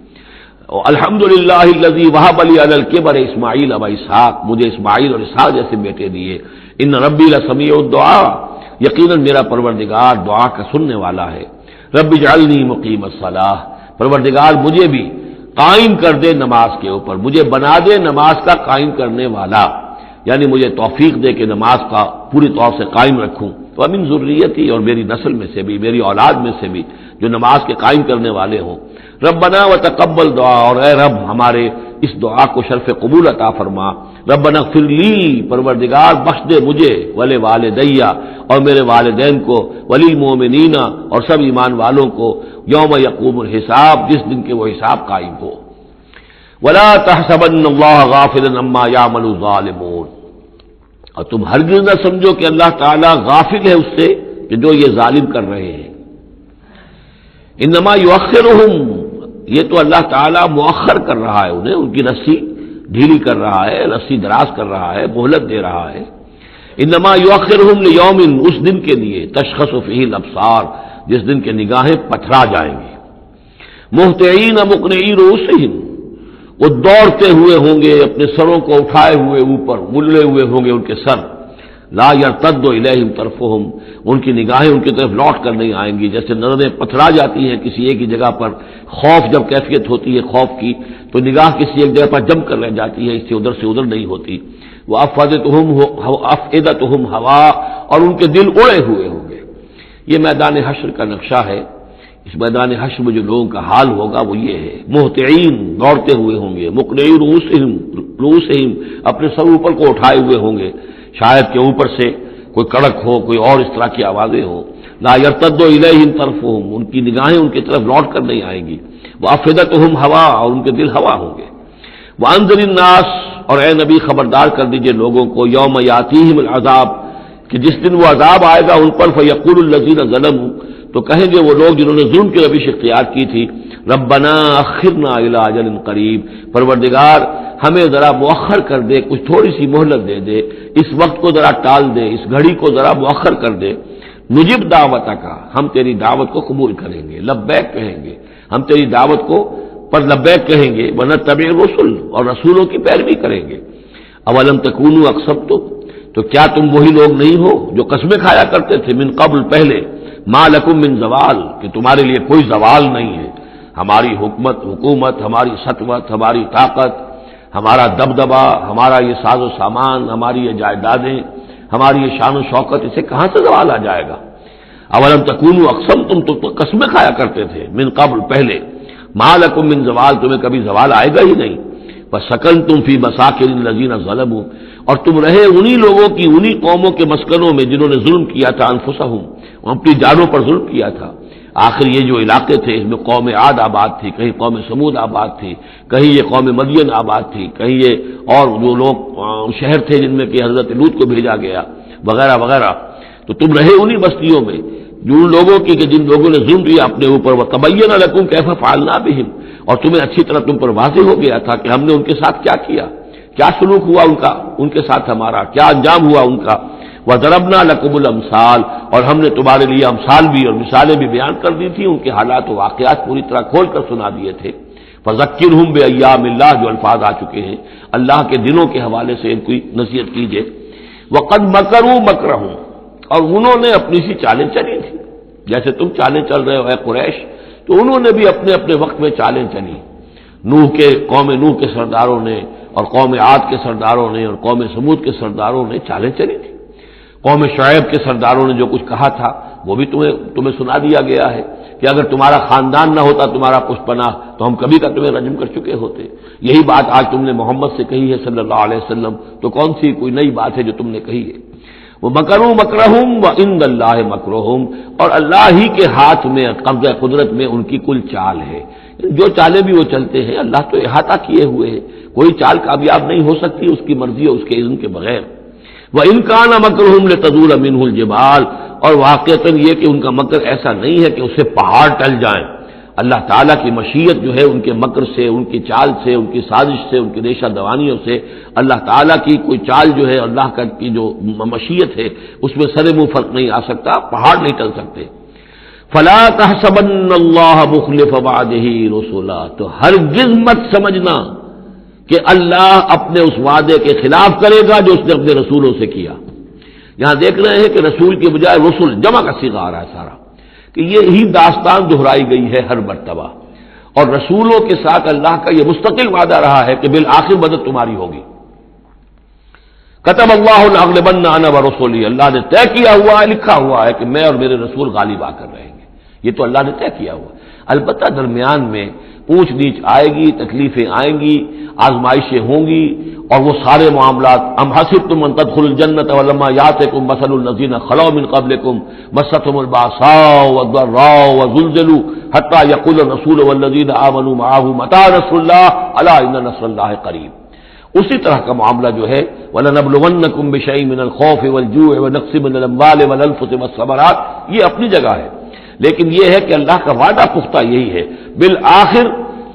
الحمدللہ الذی وہب لی علی الکبر اسماعیل و اسحاق، مجھے اسماعیل اور اسحاق جیسے بیٹے دیے۔ ان ربی لسمیع الدعاء، یقیناً میرا پروردگار دعا کا سننے والا ہے۔ رب اجعلنی مقیم الصلاۃ، پروردگار مجھے بھی قائم کر دے نماز کے اوپر، مجھے بنا دے نماز کا قائم کرنے والا، یعنی مجھے توفیق دے کہ نماز کا پوری طور سے قائم رکھوں۔ تو من ذریتی، اور میری نسل میں سے بھی، میری اولاد میں سے بھی جو نماز کے قائم کرنے والے ہوں۔ ربنا وتقبل دعا، اور اے رب ہمارے اس دعا کو شرف قبول عطا فرما۔ ربنا اغفر لی، پروردگار بخش دے مجھے، ولی والدیہ، اور میرے والدین کو، وللمؤمنین، اور سب ایمان والوں کو، یوم یقوم الحساب، جس دن کے وہ حساب قائم ہو۔ ولا تحسبن اللہ غافلا عما یعمل الظالمون، اور تم ہرگز نہ سمجھو کہ اللہ تعالیٰ غافل ہے اس سے کہ جو یہ ظالم کر رہے ہیں۔ انما یؤخرہم، یہ تو اللہ تعالیٰ مؤخر کر رہا ہے انہیں، ان کی رسی ڈھیلی کر رہا ہے، رسی دراز کر رہا ہے، مہلت دے رہا ہے۔ انما یؤخرہم لیوم، اس دن کے لیے تشخص فیہ الابصار، جس دن کے نگاہیں پتھرا جائیں گے۔ مہطعین مقنعی رؤوسہم، وہ دوڑتے ہوئے ہوں گے، اپنے سروں کو اٹھائے ہوئے اوپر، ملے ہوئے ہوں گے ان کے سر۔ لا یرتد الیہم طرفہم، ان کی نگاہیں ان کی طرف لوٹ کر نہیں آئیں گی، جیسے نظریں پتھرا جاتی ہیں کسی ایک ہی جگہ پر، خوف جب کیفیت ہوتی ہے خوف کی تو نگاہ کسی ایک جگہ پر جم کر رہ جاتی ہے، اس سے ادھر نہیں ہوتی۔ وافئدتہم ہوا، اور ان کے دل اڑے ہوئے ہوں گے۔ یہ میدان حشر کا نقشہ ہے، اس میدان حشر میں جو لوگوں کا حال ہوگا وہ یہ ہے، مہطعین، دوڑتے ہوئے ہوں گے، مقنعی رؤوسہم، اپنے سر اوپر کو اٹھائے ہوئے ہوں گے، شاید کہ اوپر سے کوئی کڑک ہو، کوئی اور اس طرح کی آوازیں ہوں۔ لا یرتد الیہم طرفہم، ان کی نگاہیں ان کی طرف لوٹ کر نہیں آئیں گی۔ وافئدتہم ہوا، اور ان کے دل ہوا ہوں گے۔ وانذر الناس، اور اے نبی خبردار کر دیجئے لوگوں کو، یوم یاتیہم العذاب، کہ جس دن وہ عذاب آئے گا ان پر، فیقول الذین ظلموا، تو کہیں گے وہ لوگ جنہوں نے ظلم کی روش اختیار کی تھی، ربنا اخرنا الی اجل قریب، پروردگار ہمیں ذرا مؤخر کر دے، کچھ تھوڑی سی مہلت دے دے، اس وقت کو ذرا ٹال دے، اس گھڑی کو ذرا مؤخر کر دے، نجب دعوتک، ہم تیری دعوت کو قبول کریں گے، لبیک کہیں گے، ہم تیری دعوت کو پر لبیک کہیں گے، ونتبع الرسل، اور رسولوں کی پیروی کریں گے۔ اولم تکونوا اقسمتم، تو کیا تم وہی لوگ نہیں ہو جو قسمیں کھایا کرتے تھے من قبل، پہلے، ما لکم من زوال، کہ تمہارے لیے کوئی زوال نہیں ہے، ہماری حکومت، ہماری سطوت، ہماری طاقت، ہمارا دبدبا، ہمارا یہ ساز و سامان، ہماری یہ جائیدادیں، ہماری یہ شان و شوکت، اسے کہاں سے زوال آ جائے گا؟ اولم تکونوا اقسمتم، تو قسمیں کھایا کرتے تھے من قبل، پہلے، ما لکم من زوال، تمہیں کبھی زوال آئے گا ہی نہیں، فسکنتم فی مساکن الذین ظلموا، اور تم رہے انہی لوگوں کی، انہی قوموں کے مسکنوں میں جنہوں نے ظلم کیا تھا، انفسہم، اپنی جانوں پر ظلم کیا تھا۔ آخر یہ جو علاقے تھے اس میں قوم عاد آباد تھی، کہیں قوم سمود آباد تھی، کہیں یہ قوم مدین آباد تھی، کہیں یہ اور جو لوگ شہر تھے جن میں کہ حضرت لوط کو بھیجا گیا، وغیرہ وغیرہ، تو تم رہے انہی بستیوں میں جن لوگوں کی کہ جن لوگوں نے ظلم کیا اپنے اوپر، وَتَبَيَّنَ لَكُمْ كَيْفَ فَعَلْنَا بِهِمْ، اور تمہیں اچھی طرح تم پر واضح ہو گیا تھا کہ ہم نے ان کے ساتھ کیا کیا، کیا سلوک ہوا ان کا، ان کے ساتھ ہمارا کیا انجام ہوا ان کا۔ وَضَرَبْنَا لَكُمُ الْأَمْثَالَ، اور ہم نے تمہارے لیے امثال بھی اور مثالیں بھی بیان کر دی تھی، ان کے حالات و واقعات پوری طرح کھول کر سنا دیے تھے۔ فَذَكِّرْهُمْ بِأَيَّامِ اللَّهِ، جو الفاظ آ چکے ہیں اللہ کے دنوں کے حوالے سے ان کی نصیحت کیجیے۔ وَقَدْ مَكَرُوا مَكْرَهُمْ، اور انہوں نے اپنی سی چالیں چلی تھی، جیسے تم چالیں چل رہے ہو اے قریش، تو انہوں نے بھی اپنے اپنے وقت میں چالیں چلی۔ قوم نوح کے سرداروں نے اور قوم عاد کے سرداروں نے اور قوم سمود کے سرداروں نے چالیں چلی تھی۔ قوم شعیب کے سرداروں نے جو کچھ کہا تھا وہ بھی تمہیں سنا دیا گیا ہے کہ اگر تمہارا خاندان نہ ہوتا، تمہارا پشت پناہ، تو ہم کبھی کا تمہیں رجم کر چکے ہوتے۔ یہی بات آج تم نے محمد سے کہی ہے صلی اللہ علیہ وسلم، تو کون سی کوئی نئی بات ہے جو تم نے کہی ہے؟ وہ مکروا مکرہم وعند اللہ مکرہم، اور اللہ ہی کے ہاتھ میں، قبضہ قدرت میں ان کی کل چال ہے۔ جو چالیں بھی وہ چلتے ہیں اللہ تو احاطہ کیے ہوئے ہیں، کوئی چال کامیاب نہیں ہو سکتی اس کی مرضی اور اس کے اذن کے بغیر۔ وَإِنْ كَانَ مَكْرُهُمْ لِتَزُولَ مِنْهُ الْجِبَالُ، اور واقعتاً یہ کہ ان کا مکر ایسا نہیں ہے کہ اس سے پہاڑ ٹل جائیں، اللہ تعالیٰ کی مشیت جو ہے ان کے مکر سے، ان کی چال سے، ان کی سازش سے، ان کی ریشہ دوانیوں سے، اللہ تعالیٰ کی کوئی چال جو ہے، اللہ کی جو مشیت ہے اس میں سر منہ فرق نہیں آ سکتا، پہاڑ نہیں ٹل سکتے۔ فَلَا تَحْسَبَنَّ اللَّهَ مُخْلِفَ وَعْدِهِ رُسُلَهُ، تو ہرگز مت سمجھنا کہ اللہ اپنے اس وعدے کے خلاف کرے گا جو اس نے اپنے رسولوں سے کیا۔ یہاں دیکھ رہے ہیں کہ رسول کے بجائے رسول جمع کا صیغہ آ رہا ہے سارا، کہ یہ ہی داستان دہرائی گئی ہے ہر مرتبہ، اور رسولوں کے ساتھ اللہ کا یہ مستقل وعدہ رہا ہے کہ بالآخر مدد تمہاری ہوگی۔ کتب اللہ لأغلبن انا ورسولی، اللہ نے طے کیا ہوا ہے، لکھا ہوا ہے کہ میں اور میرے رسول غالب آ کر رہیں گے، یہ تو اللہ نے طے کیا ہوا۔ البتہ درمیان میں اونچ نیچ آئے گی، تکلیفیں آئیں گی، آزمائشیں ہوں گی، اور وہ سارے معاملات، ام حسبتم ان تدخلوا الجنۃ ولما یاتکم مثل الذین خلوا من قبلکم مستهم الباساء والضراء وزلزلوا حتى يقول الرسول والذین آمنوا معه متى نصر الله الا ان نصر الله قریب۔ اسی طرح کا معاملہ جو ہے وَلَنَبْلُوَنَّكُمْ بِشَيْءٍ مِّنَ الْخَوْفِ وَالْجُوعِ وَنَقْصٍ مِّنَ الْأَمْوَالِ وَالْأَنفُسِ وَالثَّمَرَاتِ، یہ اپنی جگہ ہے، لیکن یہ ہے کہ اللہ کا وعدہ پختہ یہی ہے، بالآخر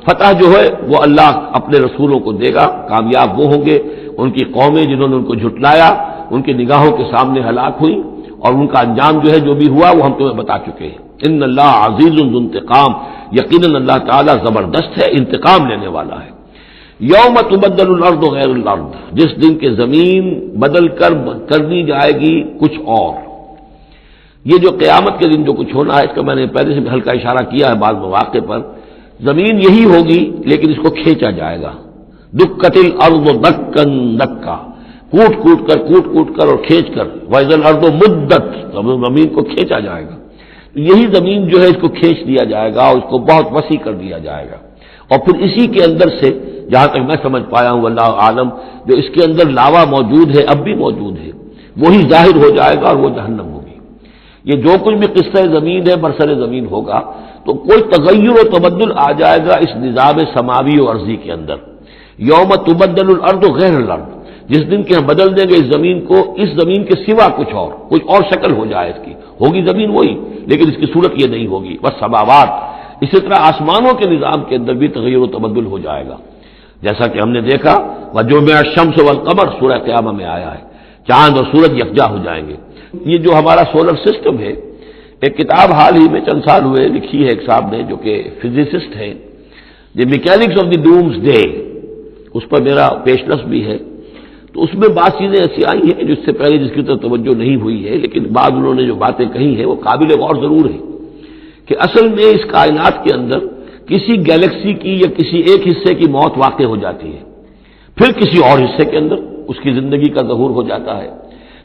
فتح جو ہے وہ اللہ اپنے رسولوں کو دے گا، کامیاب وہ ہوں گے۔ ان کی قومیں جنہوں نے ان کو جھٹلایا ان کی نگاہوں کے سامنے ہلاک ہوئی، اور ان کا انجام جو ہے جو بھی ہوا وہ ہم تمہیں بتا چکے ہیں۔ ان اللہ عزیز ذو انتقام، یقیناً اللہ تعالیٰ زبردست ہے، انتقام لینے والا ہے۔ یوم تبدل الارض غیر الارض، جس دن کے زمین بدل کر دی جائے گی کچھ اور۔ یہ جو قیامت کے دن جو کچھ ہونا ہے اس کا میں نے پہلے سے ہلکا اشارہ کیا ہے بعض مواقع پر، زمین یہی ہوگی لیکن اس کو کھینچا جائے گا۔ دکت الارض دکن دکا، کوٹ کوٹ کر اور کھینچ کر، وَإِذَا الْأَرْضُ مُدَّتْ، زمین کو کھینچا جائے گا۔ یہی زمین جو ہے اس کو کھینچ دیا جائے گا اور اس کو بہت وسیع کر دیا جائے گا، اور پھر اسی کے اندر سے جہاں تک میں سمجھ پایا ہوں واللہ عالم، جو اس کے اندر لاوا موجود ہے، اب بھی موجود ہے، وہی ظاہر ہو جائے گا اور وہ جہنم ہوگی۔ یہ جو کچھ بھی قصہ زمین ہے برسر زمین ہوگا تو کوئی تغیر و تبدل آ جائے گا اس نظام سماوی و ارضی کے اندر۔ یوم تبدل الارض غیر الارض، جس دن کہ ہم بدل دیں گے اس زمین کو، اس زمین کے سوا کچھ اور شکل ہو جائے اس کی، ہوگی زمین وہی لیکن اس کی صورت یہ نہیں ہوگی۔ والسماوات، اسی طرح آسمانوں کے نظام کے اندر بھی تغیر و تبدل ہو جائے گا، جیسا کہ ہم نے دیکھا وَجُمِعَ الشَّمْسُ وَالْقَمَرُ سورہ قیامہ میں آیا ہے، چاند اور سورج یکجا ہو جائیں گے۔ یہ جو ہمارا سولر سسٹم ہے، ایک کتاب حال ہی میں چند سال ہوئے لکھی ہے ایک صاحب نے جو کہ فزسسٹ ہیں، the mechanics of the doomsday, اس پر میرا پیشنس بھی ہے۔ تو اس میں بعض چیزیں ایسی آئی ہیں جس سے پہلے جس کی طرف توجہ نہیں ہوئی ہے، لیکن بعض انہوں نے جو باتیں کہی ہیں وہ قابل غور ضرور ہیں کہ اصل میں اس کائنات کے اندر کسی گیلیکسی کی یا کسی ایک حصے کی موت واقع ہو جاتی ہے، پھر کسی اور حصے کے اندر اس کی زندگی کا ظہور ہو جاتا ہے۔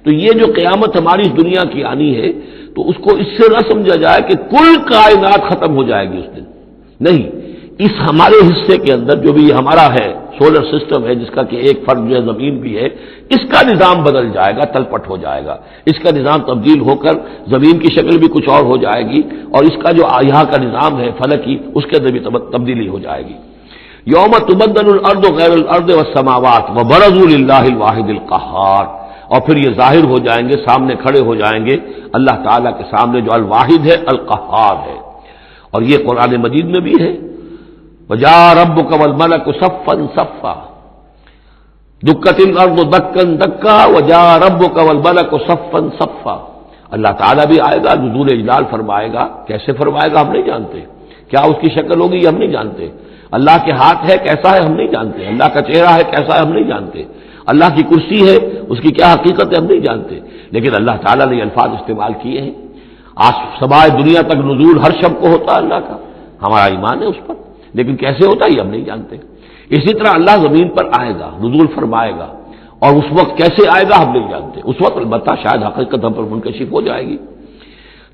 تو یہ جو قیامت ہماری اس دنیا کی آنی ہے تو اس کو اس سے نہ سمجھا جائے کہ کل کائنات ختم ہو جائے گی اس دن، نہیں، اس ہمارے حصے کے اندر جو بھی ہمارا ہے سولر سسٹم ہے، جس کا کہ ایک فرد جو ہے زمین بھی ہے، اس کا نظام بدل جائے گا، تلپٹ ہو جائے گا، اس کا نظام تبدیل ہو کر زمین کی شکل بھی کچھ اور ہو جائے گی، اور اس کا جو یہاں کا نظام ہے فلکی، اس کے اندر بھی تبدیلی ہو جائے گی۔ یوم تبدل الارض غیر الارض والسماوات وبرزوا للہ الواحد القہار، اور پھر یہ ظاہر ہو جائیں گے، سامنے کھڑے ہو جائیں گے اللہ تعالیٰ کے سامنے جو الواحد ہے القہار ہے۔ اور یہ قرآن مجید میں بھی ہے، وَجَاءَ رَبُّكَ وَالْمَلَكُ صَفًّا صَفًّا دُكَّتِ الْأَرْضُ دَكًّا دَكًّا وَجَاءَ رَبُّكَ وَالْمَلَكُ صَفًّا صَفًّا، اللہ تعالیٰ بھی آئے گا، نزول اجلال فرمائے گا، کیسے فرمائے گا ہم نہیں جانتے، کیا اس کی شکل ہوگی یہ ہم نہیں جانتے، اللہ کے ہاتھ ہے کیسا ہے ہم نہیں جانتے، اللہ کا چہرہ ہے کیسا ہے ہم نہیں جانتے، اللہ کی کرسی ہے اس کی کیا حقیقت ہے ہم نہیں جانتے، لیکن اللہ تعالیٰ نے یہ الفاظ استعمال کیے ہیں۔ سمائے دنیا تک نزول ہر شب کو ہوتا ہے اللہ کا، ہمارا ایمان ہے اس پر، لیکن کیسے ہوتا ہے یہ ہم نہیں جانتے۔ اسی طرح اللہ زمین پر آئے گا، نزول فرمائے گا، اور اس وقت کیسے آئے گا ہم نہیں جانتے، اس وقت البتہ شاید حقیقت ہم پر منکشف ہو جائے گی۔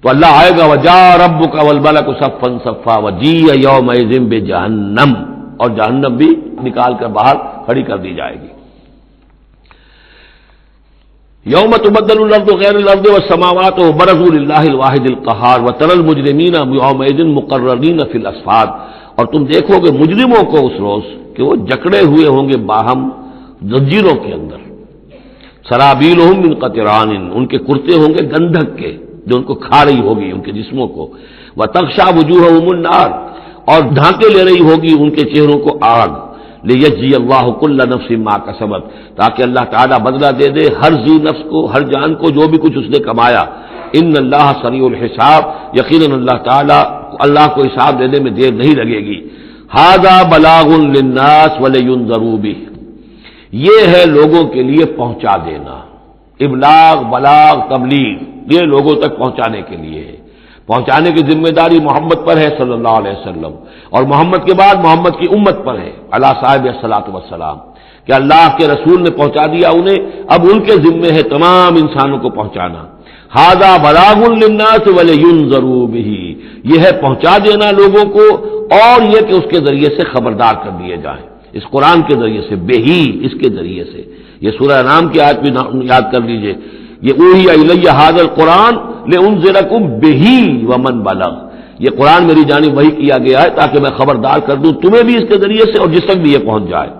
تو اللہ آئے گا وَجَاءَ رَبُّكَ وَالْمَلَكُ صَفًّا صَفًّا وَجِيءَ يَوْمَئِذٍ بِجَهَنَّمَ، اور جہنم بھی نکال کر باہر کھڑی کر دی جائے گی۔ یوم تبدل الارض غیر الارض والسماوات وبرزوا للہ الواحد القہار وتری المجرمین یومئذ مقرنین فی الاصفاد، اور تم دیکھو گے مجرموں کو اس روز کہ وہ جکڑے ہوئے ہوں گے باہم زنجیروں کے اندر، سرابیلہم من قطران، ان کے کرتے ہوں گے گندھک کے جو ان کو کھا رہی ہوگی ان کے جسموں کو، وتغشا وجوہہم النار، اور ڈھانکے لے رہی ہوگی ان کے چہروں کو آگ، لیجزی اللہ کل نفس ما کسبت، تاکہ اللہ تعالیٰ بدلہ دے دے ہر ذی نفس کو، ہر جان کو جو بھی کچھ اس نے کمایا۔ ان اللہ سریع الحساب، یقیناً اللہ تعالیٰ اللہ کو حساب دینے میں دیر نہیں لگے گی۔ ھذا بلاغ للناس ولینذروا بہ، یہ ہے لوگوں کے لیے پہنچا دینا، ابلاغ، بلاغ، تبلیغ، یہ لوگوں تک پہنچانے کے لیے ہے۔ پہنچانے کی ذمہ داری محمد پر ہے صلی اللہ علیہ وسلم، اور محمد کے بعد محمد کی امت پر ہے علی صاحب الصلاۃ والسلام، کہ اللہ کے رسول نے پہنچا دیا انہیں، اب ان کے ذمے ہے تمام انسانوں کو پہنچانا۔ ھذا بلاغ للناس ولینذروا بہ، یہ ہے پہنچا دینا لوگوں کو، اور یہ کہ اس کے ذریعے سے خبردار کر دیے جائیں، اس قرآن کے ذریعے سے، بہی، اس کے ذریعے سے۔ یہ سورہ انعام کی آیت بھی یاد کر لیجئے، یہ اوحی الی ھذا القرآن لانذرکم بہ ومن بلغ، یہ قرآن میری جانب وحی کیا گیا ہے تاکہ میں خبردار کر دوں تمہیں بھی اس کے ذریعے سے اور جس تک بھی یہ پہنچ جائے۔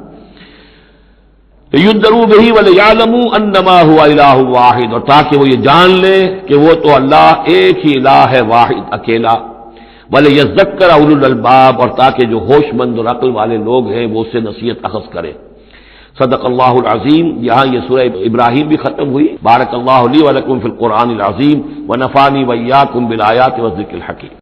لینذروا بہ ولیعلموا انما هو الہ واحد، اور تاکہ وہ یہ جان لیں کہ وہ تو اللہ ایک ہی الہ ہے، واحد، اکیلا۔ ولیذکر اولو الالباب، اور تاکہ جو ہوش مند اور عقل والے لوگ ہیں وہ اس سے نصیحت اخذ کریں۔ صدق اللہ العظیم۔ یہاں یہ سورہ ابراہیم بھی ختم ہوئی۔ بارک اللہ لی ولکم فی القرآن العظیم ونفعنی وإیاکم بالآیات والذکر الحکیم۔